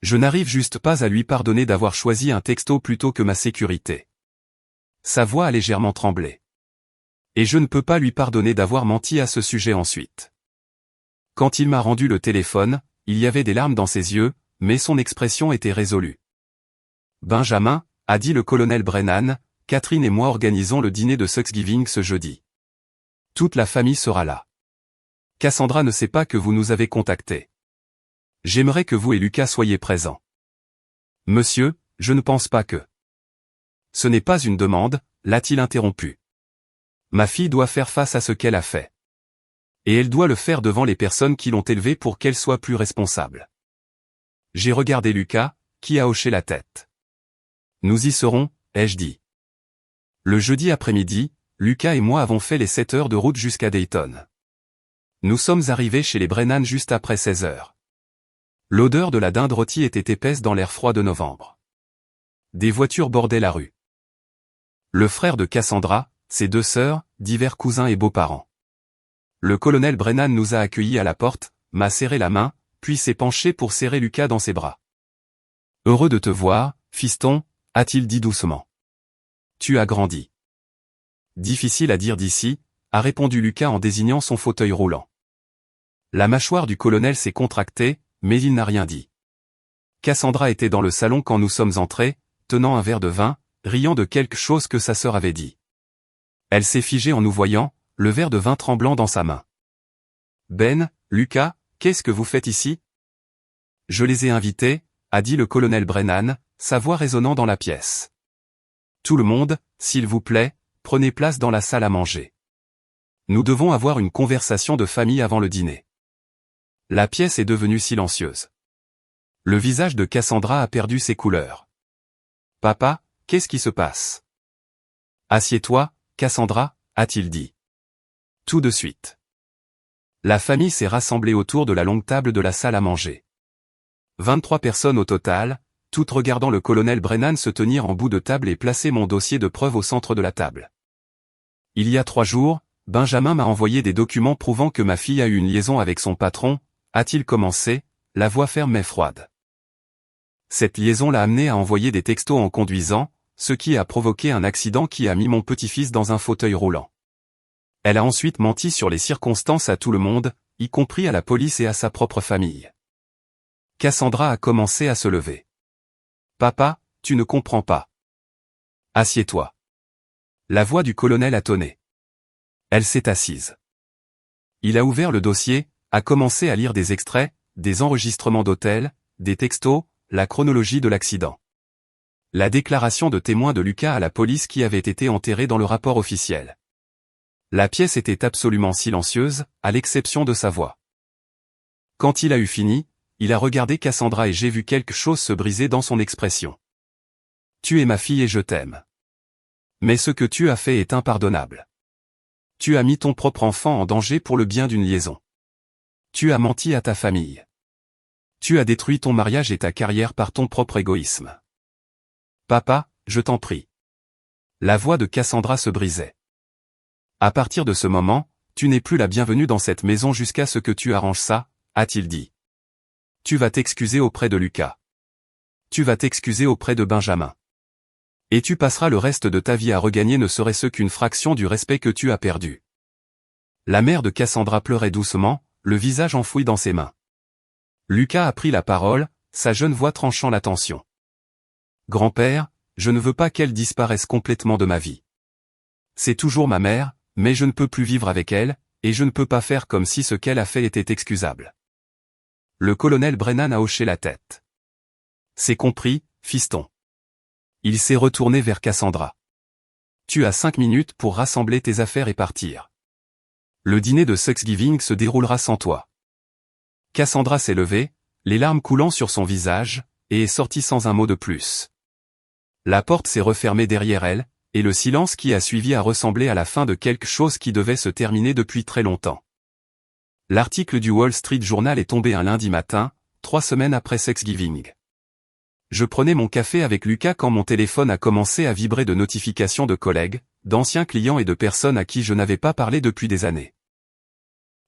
Je n'arrive juste pas à lui pardonner d'avoir choisi un texto plutôt que ma sécurité. Sa voix a légèrement tremblé. Et je ne peux pas lui pardonner d'avoir menti à ce sujet ensuite. Quand il m'a rendu le téléphone, il y avait des larmes dans ses yeux, mais son expression était résolue. Benjamin, a dit le colonel Brennan, Catherine et moi organisons le dîner de Thanksgiving ce jeudi. Toute la famille sera là. Cassandra ne sait pas que vous nous avez contactés. J'aimerais que vous et Lucas soyez présents. Monsieur, je ne pense pas que... Ce n'est pas une demande, l'a-t-il interrompu. Ma fille doit faire face à ce qu'elle a fait. Et elle doit le faire devant les personnes qui l'ont élevée pour qu'elle soit plus responsable. J'ai regardé Lucas, qui a hoché la tête. Nous y serons, ai-je dit. Le jeudi après-midi, Lucas et moi avons fait les 7 heures de route jusqu'à Dayton. Nous sommes arrivés chez les Brennan juste après 16 heures. L'odeur de la dinde rôtie était épaisse dans l'air froid de novembre. Des voitures bordaient la rue. Le frère de Cassandra, ses 2 sœurs, divers cousins et beaux-parents. Le colonel Brennan nous a accueillis à la porte, m'a serré la main, puis s'est penché pour serrer Lucas dans ses bras. « Heureux de te voir, fiston », a-t-il dit doucement. « Tu as grandi. » « Difficile à dire d'ici », a répondu Lucas en désignant son fauteuil roulant. La mâchoire du colonel s'est contractée, mais il n'a rien dit. Cassandra était dans le salon quand nous sommes entrés, tenant un verre de vin, riant de quelque chose que sa sœur avait dit. Elle s'est figée en nous voyant, le verre de vin tremblant dans sa main. « Ben, Lucas, qu'est-ce que vous faites ici ?»« Je les ai invités, » a dit le colonel Brennan, sa voix résonnant dans la pièce. « Tout le monde, s'il vous plaît, prenez place dans la salle à manger. Nous devons avoir une conversation de famille avant le dîner. » La pièce est devenue silencieuse. Le visage de Cassandra a perdu ses couleurs. « Papa, qu'est-ce qui se passe ?»« Assieds-toi, Cassandra, » a-t-il dit. Tout de suite. La famille s'est rassemblée autour de la longue table de la salle à manger. 23 personnes au total, toutes regardant le colonel Brennan se tenir en bout de table et placer mon dossier de preuve au centre de la table. Il y a 3 jours, Benjamin m'a envoyé des documents prouvant que ma fille a eu une liaison avec son patron, a-t-il commencé, la voix ferme mais froide. Cette liaison l'a amené à envoyer des textos en conduisant, ce qui a provoqué un accident qui a mis mon petit-fils dans un fauteuil roulant. Elle a ensuite menti sur les circonstances à tout le monde, y compris à la police et à sa propre famille. Cassandra a commencé à se lever. « Papa, tu ne comprends pas. Assieds-toi. » La voix du colonel a tonné. Elle s'est assise. Il a ouvert le dossier, a commencé à lire des extraits, des enregistrements d'hôtel, des textos, la chronologie de l'accident. La déclaration de témoin de Lucas à la police qui avait été enterrée dans le rapport officiel. La pièce était absolument silencieuse, à l'exception de sa voix. Quand il a eu fini, il a regardé Cassandra et j'ai vu quelque chose se briser dans son expression. « Tu es ma fille et je t'aime. Mais ce que tu as fait est impardonnable. Tu as mis ton propre enfant en danger pour le bien d'une liaison. Tu as menti à ta famille. Tu as détruit ton mariage et ta carrière par ton propre égoïsme. Papa, je t'en prie. » La voix de Cassandra se brisait. « À partir de ce moment, tu n'es plus la bienvenue dans cette maison jusqu'à ce que tu arranges ça, » a-t-il dit. « Tu vas t'excuser auprès de Lucas. Tu vas t'excuser auprès de Benjamin. Et tu passeras le reste de ta vie à regagner ne serait-ce qu'une fraction du respect que tu as perdu. » La mère de Cassandra pleurait doucement, le visage enfoui dans ses mains. Lucas a pris la parole, sa jeune voix tranchant la tension. « Grand-père, je ne veux pas qu'elle disparaisse complètement de ma vie. C'est toujours ma mère, mais je ne peux plus vivre avec elle, et je ne peux pas faire comme si ce qu'elle a fait était excusable. » Le colonel Brennan a hoché la tête. « C'est compris, fiston. » Il s'est retourné vers Cassandra. « Tu as 5 minutes pour rassembler tes affaires et partir. Le dîner de Thanksgiving se déroulera sans toi. » Cassandra s'est levée, les larmes coulant sur son visage, et est sortie sans un mot de plus. La porte s'est refermée derrière elle, et le silence qui a suivi a ressemblé à la fin de quelque chose qui devait se terminer depuis très longtemps. L'article du Wall Street Journal est tombé un lundi matin, 3 semaines après Thanksgiving. Je prenais mon café avec Lucas quand mon téléphone a commencé à vibrer de notifications de collègues, d'anciens clients et de personnes à qui je n'avais pas parlé depuis des années.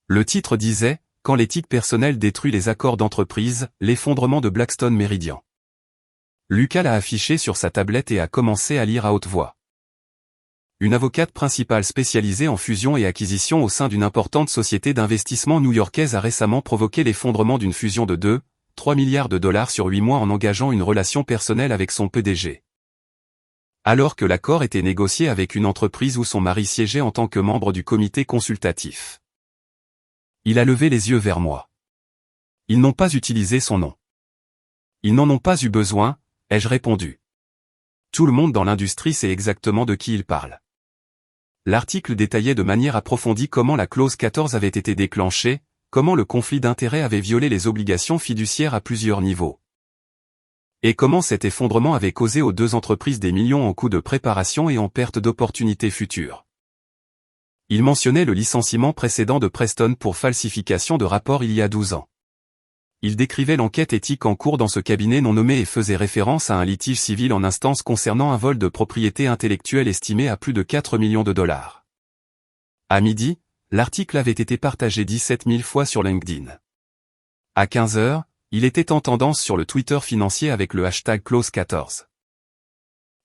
Le titre disait « Quand l'éthique personnelle détruit les accords d'entreprise, l'effondrement de Blackstone Meridian ». Lucas l'a affiché sur sa tablette et a commencé à lire à haute voix. Une avocate principale spécialisée en fusion et acquisition au sein d'une importante société d'investissement new-yorkaise a récemment provoqué l'effondrement d'une fusion de 2,3 milliards de dollars sur 8 mois en engageant une relation personnelle avec son PDG. Alors que l'accord était négocié avec une entreprise où son mari siégeait en tant que membre du comité consultatif. Il a levé les yeux vers moi. Ils n'ont pas utilisé son nom. Ils n'en ont pas eu besoin, ai-je répondu. Tout le monde dans l'industrie sait exactement de qui il parle. L'article détaillait de manière approfondie comment la clause 14 avait été déclenchée, comment le conflit d'intérêts avait violé les obligations fiduciaires à plusieurs niveaux. Et comment cet effondrement avait causé aux deux entreprises des millions en coûts de préparation et en perte d'opportunités futures. Il mentionnait le licenciement précédent de Preston pour falsification de rapports il y a 12 ans. Il décrivait l'enquête éthique en cours dans ce cabinet non nommé et faisait référence à un litige civil en instance concernant un vol de propriété intellectuelle estimé à plus de 4 millions de dollars. À midi, l'article avait été partagé 17 000 fois sur LinkedIn. À 15 heures, il était en tendance sur le Twitter financier avec le hashtag Clause 14.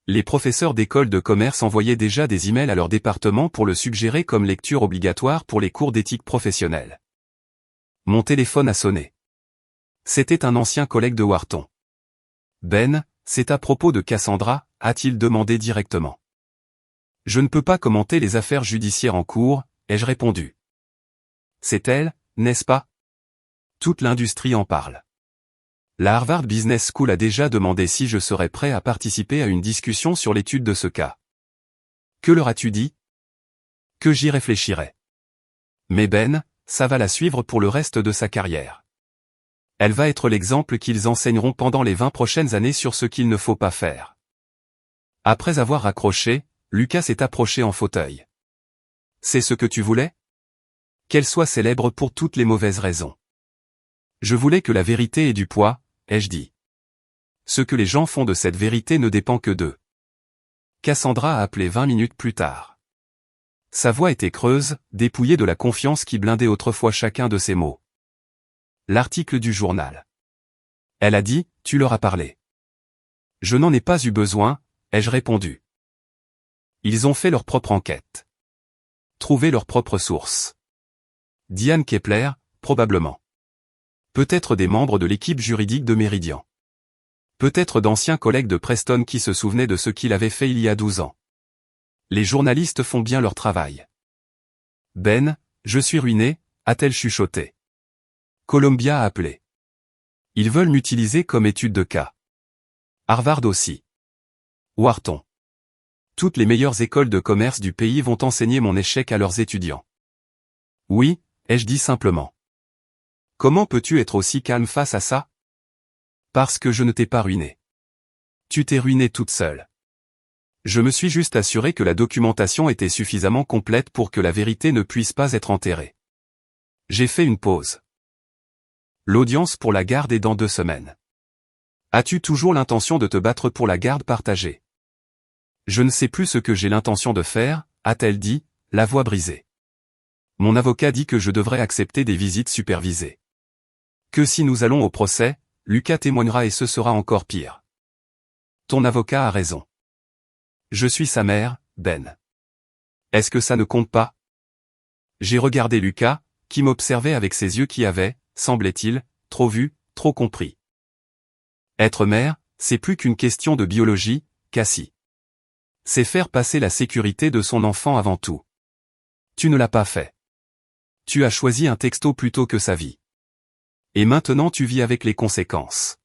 Les professeurs d'école de commerce envoyaient déjà des emails à leur département pour le suggérer comme lecture obligatoire pour les cours d'éthique professionnelle. Mon téléphone a sonné. C'était un ancien collègue de Wharton. Ben, c'est à propos de Cassandra, a-t-il demandé directement. Je ne peux pas commenter les affaires judiciaires en cours, ai-je répondu. C'est elle, n'est-ce pas? Toute l'industrie en parle. La Harvard Business School a déjà demandé si je serais prêt à participer à une discussion sur l'étude de ce cas. Que leur as-tu dit? Que j'y réfléchirai. Mais Ben, ça va la suivre pour le reste de sa carrière. Elle va être l'exemple qu'ils enseigneront pendant les 20 prochaines années sur ce qu'il ne faut pas faire. Après avoir raccroché, Lucas s'est approché en fauteuil. C'est ce que tu voulais? Qu'elle soit célèbre pour toutes les mauvaises raisons. Je voulais que la vérité ait du poids, ai-je dit. Ce que les gens font de cette vérité ne dépend que d'eux. Cassandra a appelé 20 minutes plus tard. Sa voix était creuse, dépouillée de la confiance qui blindait autrefois chacun de ses mots. L'article du journal. Elle a dit, tu leur as parlé. Je n'en ai pas eu besoin, ai-je répondu. Ils ont fait leur propre enquête. Trouvé leur propre source. Diane Kepler, probablement. Peut-être des membres de l'équipe juridique de Meridian. Peut-être d'anciens collègues de Preston qui se souvenaient de ce qu'il avait fait il y a 12 ans. Les journalistes font bien leur travail. Ben, je suis ruiné, a-t-elle chuchoté. Columbia a appelé. Ils veulent m'utiliser comme étude de cas. Harvard aussi. Wharton. Toutes les meilleures écoles de commerce du pays vont enseigner mon échec à leurs étudiants. Oui, ai-je dit simplement. Comment peux-tu être aussi calme face à ça? Parce que je ne t'ai pas ruiné. Tu t'es ruiné toute seule. Je me suis juste assuré que la documentation était suffisamment complète pour que la vérité ne puisse pas être enterrée. J'ai fait une pause. L'audience pour la garde est dans 2 semaines. As-tu toujours l'intention de te battre pour la garde partagée? Je ne sais plus ce que j'ai l'intention de faire, a-t-elle dit, la voix brisée. Mon avocat dit que je devrais accepter des visites supervisées. Que si nous allons au procès, Lucas témoignera et ce sera encore pire. Ton avocat a raison. Je suis sa mère, Ben. Est-ce que ça ne compte pas? J'ai regardé Lucas, qui m'observait avec ses yeux qui avaient, semblait-il, trop vu, trop compris. Être mère, c'est plus qu'une question de biologie, Cassie. C'est faire passer la sécurité de son enfant avant tout. Tu ne l'as pas fait. Tu as choisi un texto plutôt que sa vie. Et maintenant tu vis avec les conséquences.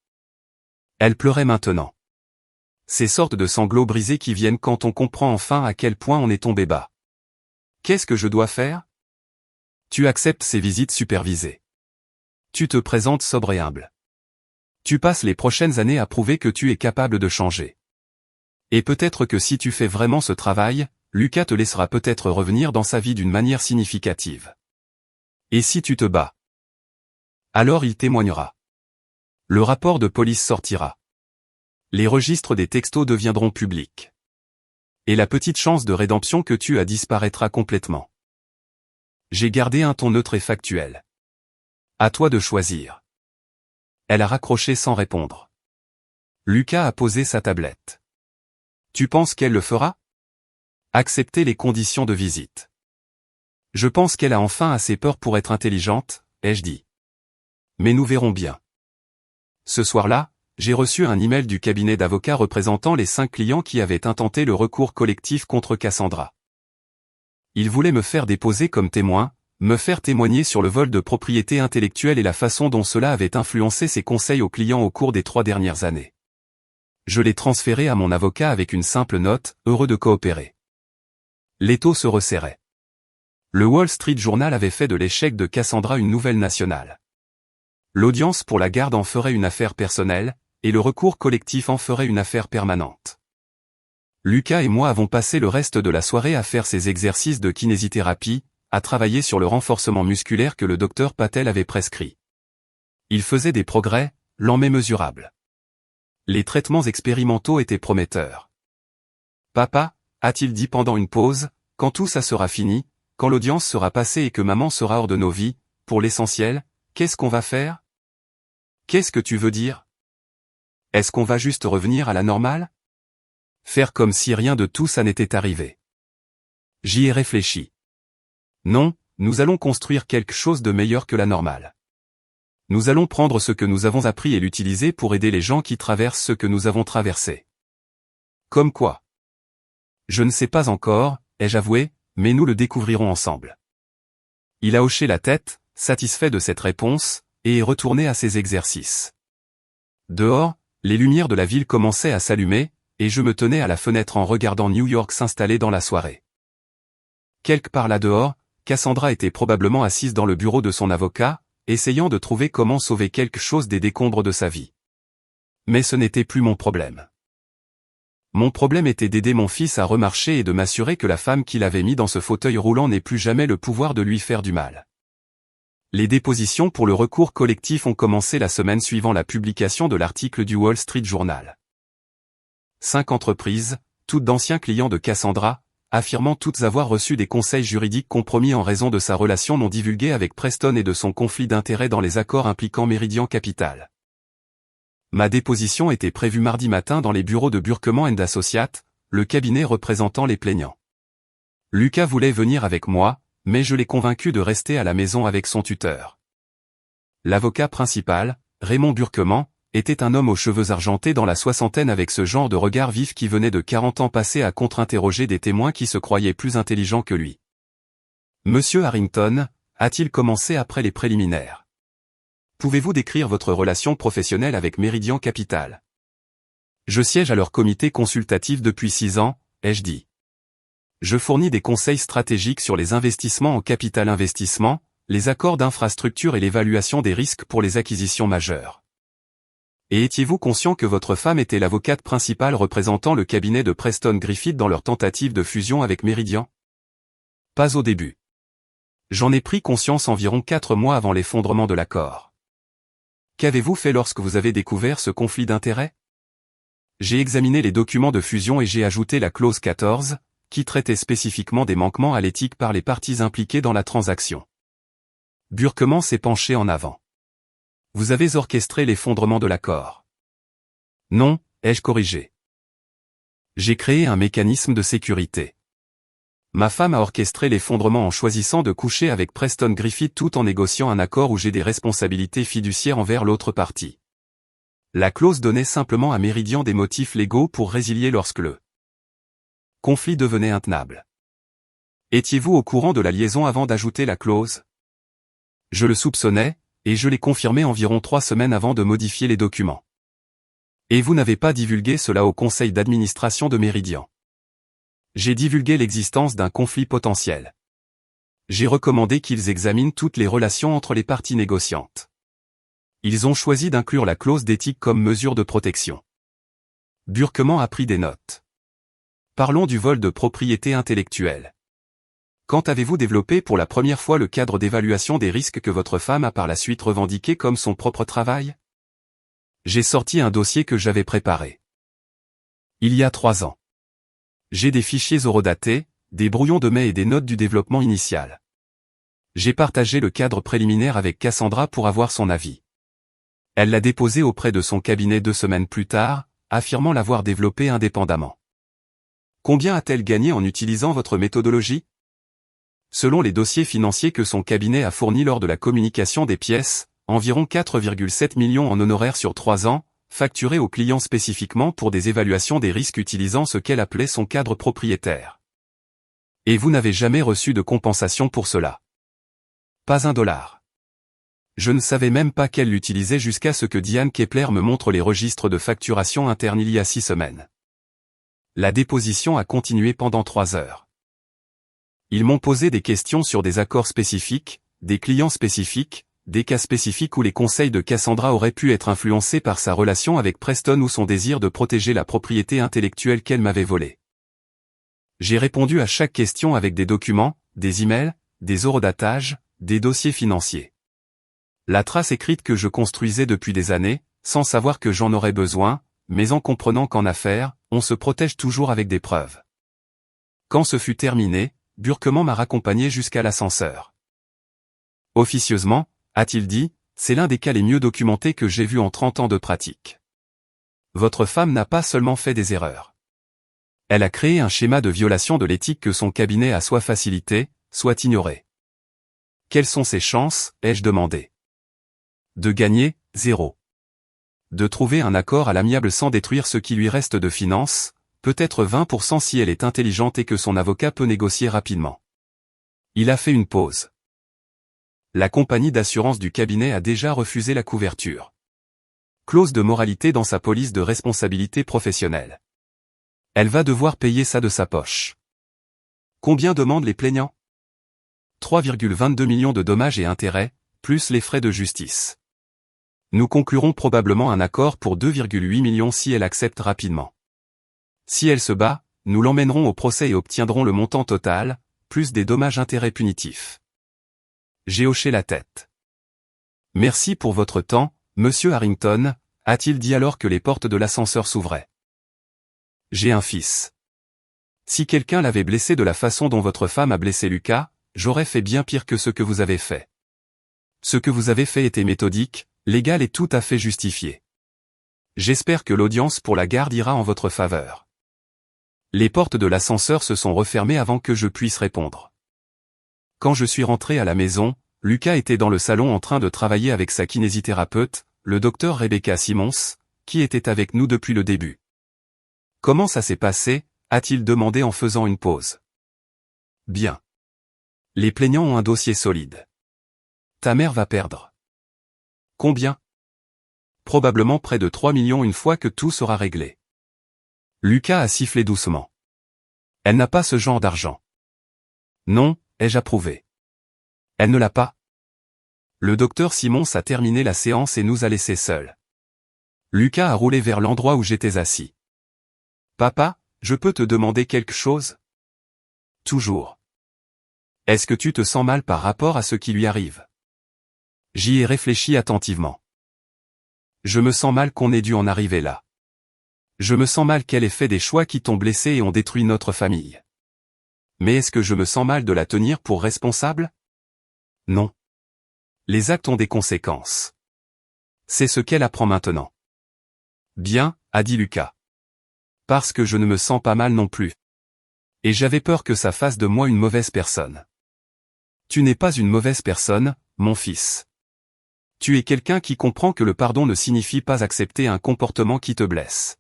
Elle pleurait maintenant. Ces sortes de sanglots brisés qui viennent quand on comprend enfin à quel point on est tombé bas. Qu'est-ce que je dois faire? Tu acceptes ces visites supervisées. Tu te présentes sobre et humble. Tu passes les prochaines années à prouver que tu es capable de changer. Et peut-être que si tu fais vraiment ce travail, Lucas te laissera peut-être revenir dans sa vie d'une manière significative. Et si tu te bats? Alors il témoignera. Le rapport de police sortira. Les registres des textos deviendront publics. Et la petite chance de rédemption que tu as disparaîtra complètement. J'ai gardé un ton neutre et factuel. À toi de choisir. Elle a raccroché sans répondre. Lucas a posé sa tablette. Tu penses qu'elle le fera? Accepter les conditions de visite. Je pense qu'elle a enfin assez peur pour être intelligente, ai-je dit. Mais nous verrons bien. Ce soir-là, j'ai reçu un email du cabinet d'avocats représentant les 5 clients qui avaient intenté le recours collectif contre Cassandra. Ils voulaient me faire déposer comme témoin, me faire témoigner sur le vol de propriété intellectuelle et la façon dont cela avait influencé ses conseils aux clients au cours des 3 dernières années. Je l'ai transféré à mon avocat avec une simple note, heureux de coopérer. L'étau se resserrait. Le Wall Street Journal avait fait de l'échec de Cassandra une nouvelle nationale. L'audience pour la garde en ferait une affaire personnelle, et le recours collectif en ferait une affaire permanente. Lucas et moi avons passé le reste de la soirée à faire ces exercices de kinésithérapie, à travailler sur le renforcement musculaire que le docteur Patel avait prescrit. Il faisait des progrès, lents mais mesurables. Les traitements expérimentaux étaient prometteurs. « Papa » a-t-il dit pendant une pause, « quand tout ça sera fini, quand l'audience sera passée et que maman sera hors de nos vies, pour l'essentiel, qu'est-ce qu'on va faire ? » « Qu'est-ce que tu veux dire ? Est-ce qu'on va juste revenir à la normale ? Faire comme si rien de tout ça n'était arrivé. J'y ai réfléchi. Non, nous allons construire quelque chose de meilleur que la normale. Nous allons prendre ce que nous avons appris et l'utiliser pour aider les gens qui traversent ce que nous avons traversé. Comme quoi ? Je ne sais pas encore, ai-je avoué, mais nous le découvrirons ensemble. Il a hoché la tête, satisfait de cette réponse, et est retourné à ses exercices. Dehors, les lumières de la ville commençaient à s'allumer, et je me tenais à la fenêtre en regardant New York s'installer dans la soirée. Quelque part là dehors, Cassandra était probablement assise dans le bureau de son avocat, essayant de trouver comment sauver quelque chose des décombres de sa vie. Mais ce n'était plus mon problème. Mon problème était d'aider mon fils à remarcher et de m'assurer que la femme qu'il avait mis dans ce fauteuil roulant n'ait plus jamais le pouvoir de lui faire du mal. Les dépositions pour le recours collectif ont commencé la semaine suivant la publication de l'article du Wall Street Journal. 5 entreprises, toutes d'anciens clients de Cassandra, affirmant toutes avoir reçu des conseils juridiques compromis en raison de sa relation non divulguée avec Preston et de son conflit d'intérêts dans les accords impliquant Meridian Capital. Ma déposition était prévue mardi matin dans les bureaux de Burkeman & Associates, le cabinet représentant les plaignants. Lucas voulait venir avec moi, mais je l'ai convaincu de rester à la maison avec son tuteur. L'avocat principal, Raymond Burkeman, était un homme aux cheveux argentés dans la soixantaine avec ce genre de regard vif qui venait de 40 ans passés à contre-interroger des témoins qui se croyaient plus intelligents que lui. « Monsieur Harrington » a-t-il commencé après les préliminaires. « Pouvez-vous décrire votre relation professionnelle avec Meridian Capital ? » Je siège à leur comité consultatif depuis 6 ans, ai-je dit. Je fournis des conseils stratégiques sur les investissements en capital investissement, les accords d'infrastructure et l'évaluation des risques pour les acquisitions majeures. Et étiez-vous conscient que votre femme était l'avocate principale représentant le cabinet de Preston Griffith dans leur tentative de fusion avec Meridian ? Pas au début. J'en ai pris conscience environ 4 mois avant l'effondrement de l'accord. Qu'avez-vous fait lorsque vous avez découvert ce conflit d'intérêts ? J'ai examiné les documents de fusion et j'ai ajouté la clause 14, qui traitait spécifiquement des manquements à l'éthique par les parties impliquées dans la transaction. Burkeman s'est penché en avant. Vous avez orchestré l'effondrement de l'accord. Non, ai-je corrigé. J'ai créé un mécanisme de sécurité. Ma femme a orchestré l'effondrement en choisissant de coucher avec Preston Griffith tout en négociant un accord où j'ai des responsabilités fiduciaires envers l'autre partie. La clause donnait simplement à Meridian des motifs légaux pour résilier lorsque le conflit devenait intenable. Étiez-vous au courant de la liaison avant d'ajouter la clause ? Je le soupçonnais, et je l'ai confirmé environ 3 semaines avant de modifier les documents. Et vous n'avez pas divulgué cela au conseil d'administration de Meridian. J'ai divulgué l'existence d'un conflit potentiel. J'ai recommandé qu'ils examinent toutes les relations entre les parties négociantes. Ils ont choisi d'inclure la clause d'éthique comme mesure de protection. Burkeman a pris des notes. Parlons du vol de propriété intellectuelle. Quand avez-vous développé pour la première fois le cadre d'évaluation des risques que votre femme a par la suite revendiqué comme son propre travail ? J'ai sorti un dossier que j'avais préparé. Il y a 3 ans. J'ai des fichiers horodatés, des brouillons de mai et des notes du développement initial. J'ai partagé le cadre préliminaire avec Cassandra pour avoir son avis. Elle l'a déposé auprès de son cabinet 2 semaines plus tard, affirmant l'avoir développé indépendamment. Combien a-t-elle gagné en utilisant votre méthodologie ? Selon les dossiers financiers que son cabinet a fournis lors de la communication des pièces, environ 4,7 millions en honoraires sur 3 ans, facturés aux clients spécifiquement pour des évaluations des risques utilisant ce qu'elle appelait son cadre propriétaire. Et vous n'avez jamais reçu de compensation pour cela. Pas $1. Je ne savais même pas qu'elle l'utilisait jusqu'à ce que Diane Kepler me montre les registres de facturation internes il y a 6 semaines. La déposition a continué pendant 3 heures. Ils m'ont posé des questions sur des accords spécifiques, des clients spécifiques, des cas spécifiques où les conseils de Cassandra auraient pu être influencés par sa relation avec Preston ou son désir de protéger la propriété intellectuelle qu'elle m'avait volée. J'ai répondu à chaque question avec des documents, des emails, des horodatages, des dossiers financiers. La trace écrite que je construisais depuis des années, sans savoir que j'en aurais besoin, mais en comprenant qu'en affaires, on se protège toujours avec des preuves. Quand ce fut terminé, Burkement m'a raccompagné jusqu'à l'ascenseur. Officieusement, a-t-il dit, c'est l'un des cas les mieux documentés que j'ai vus en 30 ans de pratique. Votre femme n'a pas seulement fait des erreurs. Elle a créé un schéma de violation de l'éthique que son cabinet a soit facilité, soit ignoré. Quelles sont ses chances, ai-je demandé. De gagner, 0. De trouver un accord à l'amiable sans détruire ce qui lui reste de finances, peut-être 20% si elle est intelligente et que son avocat peut négocier rapidement. Il a fait une pause. La compagnie d'assurance du cabinet a déjà refusé la couverture. Clause de moralité dans sa police de responsabilité professionnelle. Elle va devoir payer ça de sa poche. Combien demandent les plaignants ? 3,22 millions de dommages et intérêts, plus les frais de justice. Nous conclurons probablement un accord pour 2,8 millions si elle accepte rapidement. Si elle se bat, nous l'emmènerons au procès et obtiendrons le montant total, plus des dommages-intérêts punitifs. J'ai hoché la tête. Merci pour votre temps, monsieur Harrington, a-t-il dit alors que les portes de l'ascenseur s'ouvraient. J'ai un fils. Si quelqu'un l'avait blessé de la façon dont votre femme a blessé Lucas, j'aurais fait bien pire que ce que vous avez fait. Ce que vous avez fait était méthodique, légal et tout à fait justifié. J'espère que l'audience pour la garde ira en votre faveur. Les portes de l'ascenseur se sont refermées avant que je puisse répondre. Quand je suis rentré à la maison, Lucas était dans le salon en train de travailler avec sa kinésithérapeute, le docteur Rebecca Simmons, qui était avec nous depuis le début. Comment ça s'est passé, a-t-il demandé en faisant une pause. Bien. Les plaignants ont un dossier solide. Ta mère va perdre. Combien ? Probablement près de 3 millions une fois que tout sera réglé. Lucas a sifflé doucement. Elle n'a pas ce genre d'argent. Non, ai-je approuvé. Elle ne l'a pas. Le docteur Simmons a terminé la séance et nous a laissés seuls. Lucas a roulé vers l'endroit où j'étais assis. Papa, je peux te demander quelque chose ? Toujours. Est-ce que tu te sens mal par rapport à ce qui lui arrive ? J'y ai réfléchi attentivement. Je me sens mal qu'on ait dû en arriver là. Je me sens mal qu'elle ait fait des choix qui t'ont blessé et ont détruit notre famille. Mais est-ce que je me sens mal de la tenir pour responsable ? Non. Les actes ont des conséquences. C'est ce qu'elle apprend maintenant. Bien, a dit Lucas. Parce que je ne me sens pas mal non plus. Et j'avais peur que ça fasse de moi une mauvaise personne. Tu n'es pas une mauvaise personne, mon fils. Tu es quelqu'un qui comprend que le pardon ne signifie pas accepter un comportement qui te blesse.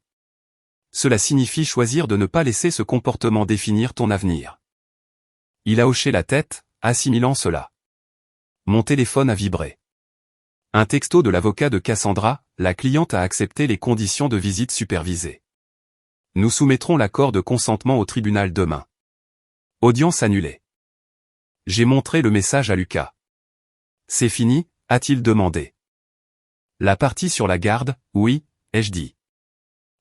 Cela signifie choisir de ne pas laisser ce comportement définir ton avenir. Il a hoché la tête, assimilant cela. Mon téléphone a vibré. Un texto de l'avocat de Cassandra, la cliente a accepté les conditions de visite supervisée. Nous soumettrons l'accord de consentement au tribunal demain. Audience annulée. J'ai montré le message à Lucas. C'est fini, a-t-il demandé. La partie sur la garde, oui, ai-je dit.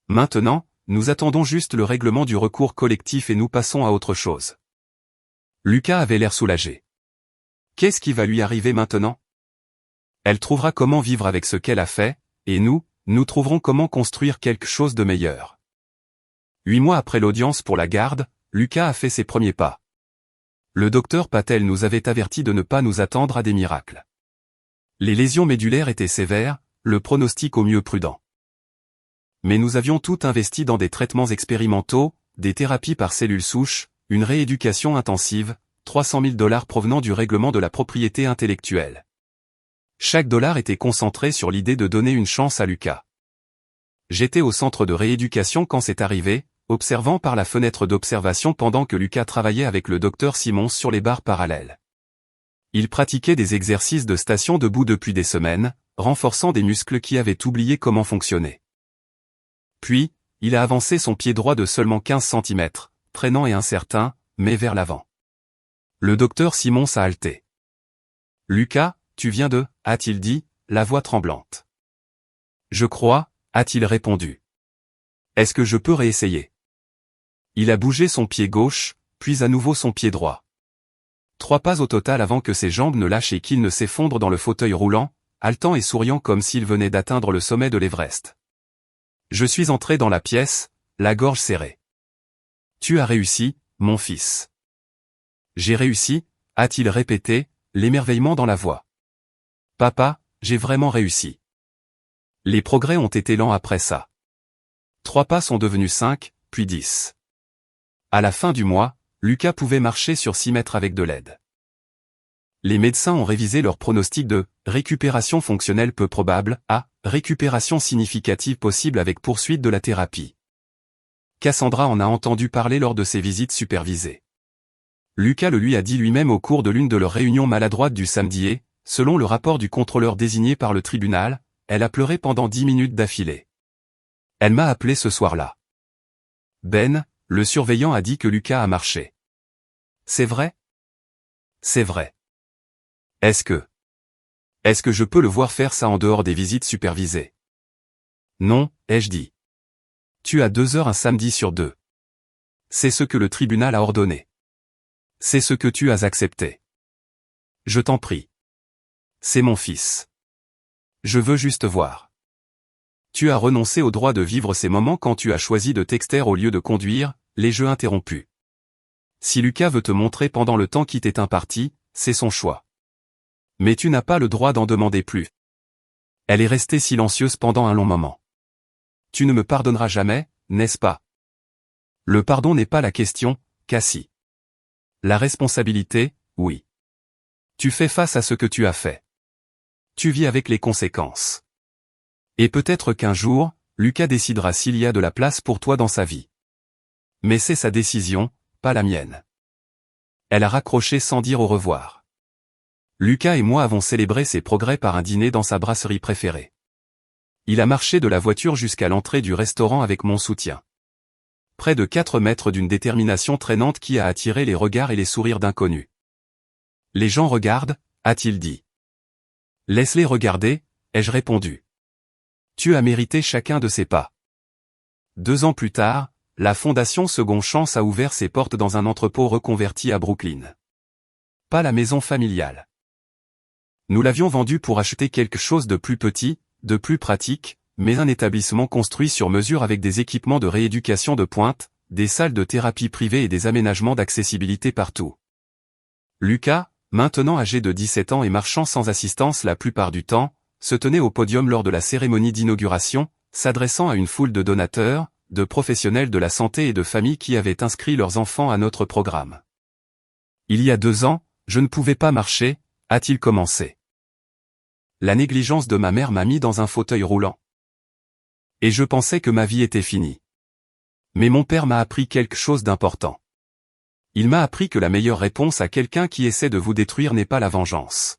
Maintenant, nous attendons juste le règlement du recours collectif et nous passons à autre chose. Lucas avait l'air soulagé. Qu'est-ce qui va lui arriver maintenant ? Elle trouvera comment vivre avec ce qu'elle a fait, et nous trouverons comment construire quelque chose de meilleur. 8 mois après l'audience pour la garde, Lucas a fait ses premiers pas. Le docteur Patel nous avait averti de ne pas nous attendre à des miracles. Les lésions médulaires étaient sévères, le pronostic au mieux prudent. Mais nous avions tout investi dans des traitements expérimentaux, des thérapies par cellules souches, une rééducation intensive, 300 000 $ provenant du règlement de la propriété intellectuelle. Chaque dollar était concentré sur l'idée de donner une chance à Lucas. J'étais au centre de rééducation quand c'est arrivé, observant par la fenêtre d'observation pendant que Lucas travaillait avec le docteur Simmons sur les barres parallèles. Il pratiquait des exercices de station debout depuis des semaines, renforçant des muscles qui avaient oublié comment fonctionner. Puis, il a avancé son pied droit de seulement 15 cm, traînant et incertain, mais vers l'avant. Le docteur Simons a halté. Lucas, tu viens de, a-t-il dit, la voix tremblante. Je crois, a-t-il répondu. Est-ce que je peux réessayer? Il a bougé son pied gauche, puis à nouveau son pied droit. 3 pas au total avant que ses jambes ne lâchent et qu'il ne s'effondre dans le fauteuil roulant, haletant et souriant comme s'il venait d'atteindre le sommet de l'Everest. Je suis entré dans la pièce, la gorge serrée. Tu as réussi, mon fils. J'ai réussi, a-t-il répété, l'émerveillement dans la voix. Papa, j'ai vraiment réussi. Les progrès ont été lents après ça. 3 pas sont devenus 5, puis 10. À la fin du mois, Lucas pouvait marcher sur 6 mètres avec de l'aide. Les médecins ont révisé leur pronostic de « récupération fonctionnelle peu probable » à « récupération significative possible avec poursuite de la thérapie ». Cassandra en a entendu parler lors de ses visites supervisées. Lucas le lui a dit lui-même au cours de l'une de leurs réunions maladroites du samedi et, selon le rapport du contrôleur désigné par le tribunal, elle a pleuré pendant 10 minutes d'affilée. Elle m'a appelé ce soir-là. Ben, le surveillant a dit que Lucas a marché. C'est vrai? C'est vrai. Est-ce que je peux le voir faire ça en dehors des visites supervisées? Non, ai-je dit. Tu as 2 heures un samedi sur 2. C'est ce que le tribunal a ordonné. C'est ce que tu as accepté. Je t'en prie. C'est mon fils. Je veux juste voir. Tu as renoncé au droit de vivre ces moments quand tu as choisi de t'extraire au lieu de conduire, les jeux interrompus. Si Lucas veut te montrer pendant le temps qui t'est imparti, c'est son choix. Mais tu n'as pas le droit d'en demander plus. Elle est restée silencieuse pendant un long moment. Tu ne me pardonneras jamais, n'est-ce pas? Le pardon n'est pas la question, Cassie. La responsabilité, oui. Tu fais face à ce que tu as fait. Tu vis avec les conséquences. Et peut-être qu'un jour, Lucas décidera s'il y a de la place pour toi dans sa vie. Mais c'est sa décision, pas la mienne. Elle a raccroché sans dire au revoir. Lucas et moi avons célébré ses progrès par un dîner dans sa brasserie préférée. Il a marché de la voiture jusqu'à l'entrée du restaurant avec mon soutien. Près de 4 mètres d'une détermination traînante qui a attiré les regards et les sourires d'inconnus. Les gens regardent, a-t-il dit. Laisse-les regarder, ai-je répondu. Tu as mérité chacun de ces pas. 2 ans plus tard, la Fondation Second Chance a ouvert ses portes dans un entrepôt reconverti à Brooklyn. Pas la maison familiale. Nous l'avions vendu pour acheter quelque chose de plus petit, de plus pratique, mais un établissement construit sur mesure avec des équipements de rééducation de pointe, des salles de thérapie privées et des aménagements d'accessibilité partout. Lucas, maintenant âgé de 17 ans et marchant sans assistance la plupart du temps, se tenait au podium lors de la cérémonie d'inauguration, s'adressant à une foule de donateurs, de professionnels de la santé et de familles qui avaient inscrit leurs enfants à notre programme. Il y a 2 ans, je ne pouvais pas marcher, a-t-il commencé. La négligence de ma mère m'a mis dans un fauteuil roulant. Et je pensais que ma vie était finie. Mais mon père m'a appris quelque chose d'important. Il m'a appris que la meilleure réponse à quelqu'un qui essaie de vous détruire n'est pas la vengeance.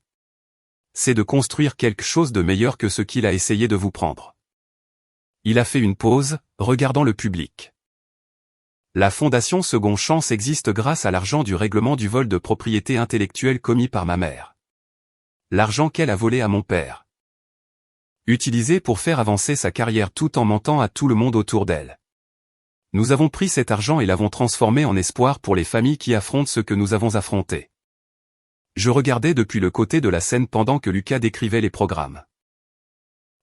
C'est de construire quelque chose de meilleur que ce qu'il a essayé de vous prendre. Il a fait une pause, regardant le public. La Fondation Second Chance existe grâce à l'argent du règlement du vol de propriété intellectuelle commis par ma mère. L'argent qu'elle a volé à mon père. Utilisé pour faire avancer sa carrière tout en mentant à tout le monde autour d'elle. Nous avons pris cet argent et l'avons transformé en espoir pour les familles qui affrontent ce que nous avons affronté. Je regardais depuis le côté de la scène pendant que Lucas décrivait les programmes.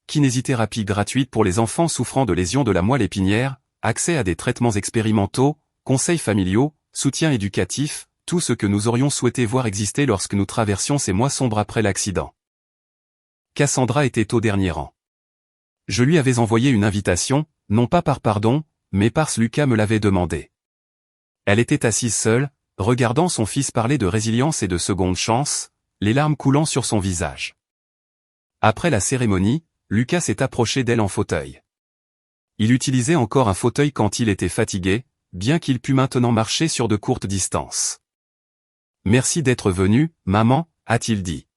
Kinésithérapie gratuite pour les enfants souffrant de lésions de la moelle épinière, accès à des traitements expérimentaux, conseils familiaux, soutien éducatif, tout ce que nous aurions souhaité voir exister lorsque nous traversions ces mois sombres après l'accident. Cassandra était au dernier rang. Je lui avais envoyé une invitation, non pas par pardon, mais parce que Lucas me l'avait demandé. Elle était assise seule, regardant son fils parler de résilience et de seconde chance, les larmes coulant sur son visage. Après la cérémonie, Lucas s'est approché d'elle en fauteuil. Il utilisait encore un fauteuil quand il était fatigué, bien qu'il pût maintenant marcher sur de courtes distances. « Merci d'être venu, maman, a-t-il dit.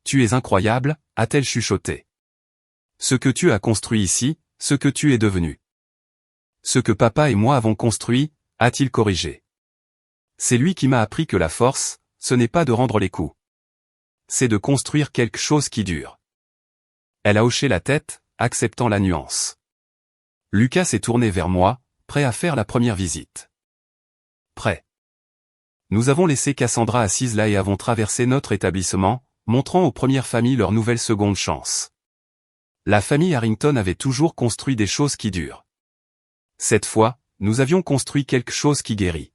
Tu es incroyable, a-t-elle chuchoté. Ce que tu as construit ici, ce que tu es devenu. Ce que papa et moi avons construit, a-t-il corrigé. C'est lui qui m'a appris que la force, ce n'est pas de rendre les coups. C'est de construire quelque chose qui dure. Elle a hoché la tête, acceptant la nuance. Lucas s'est tourné vers moi, prêt à faire la première visite. Prêt. Nous avons laissé Cassandra assise là et avons traversé notre établissement, montrant aux premières familles leur nouvelle seconde chance. La famille Harrington avait toujours construit des choses qui durent. Cette fois, nous avions construit quelque chose qui guérit.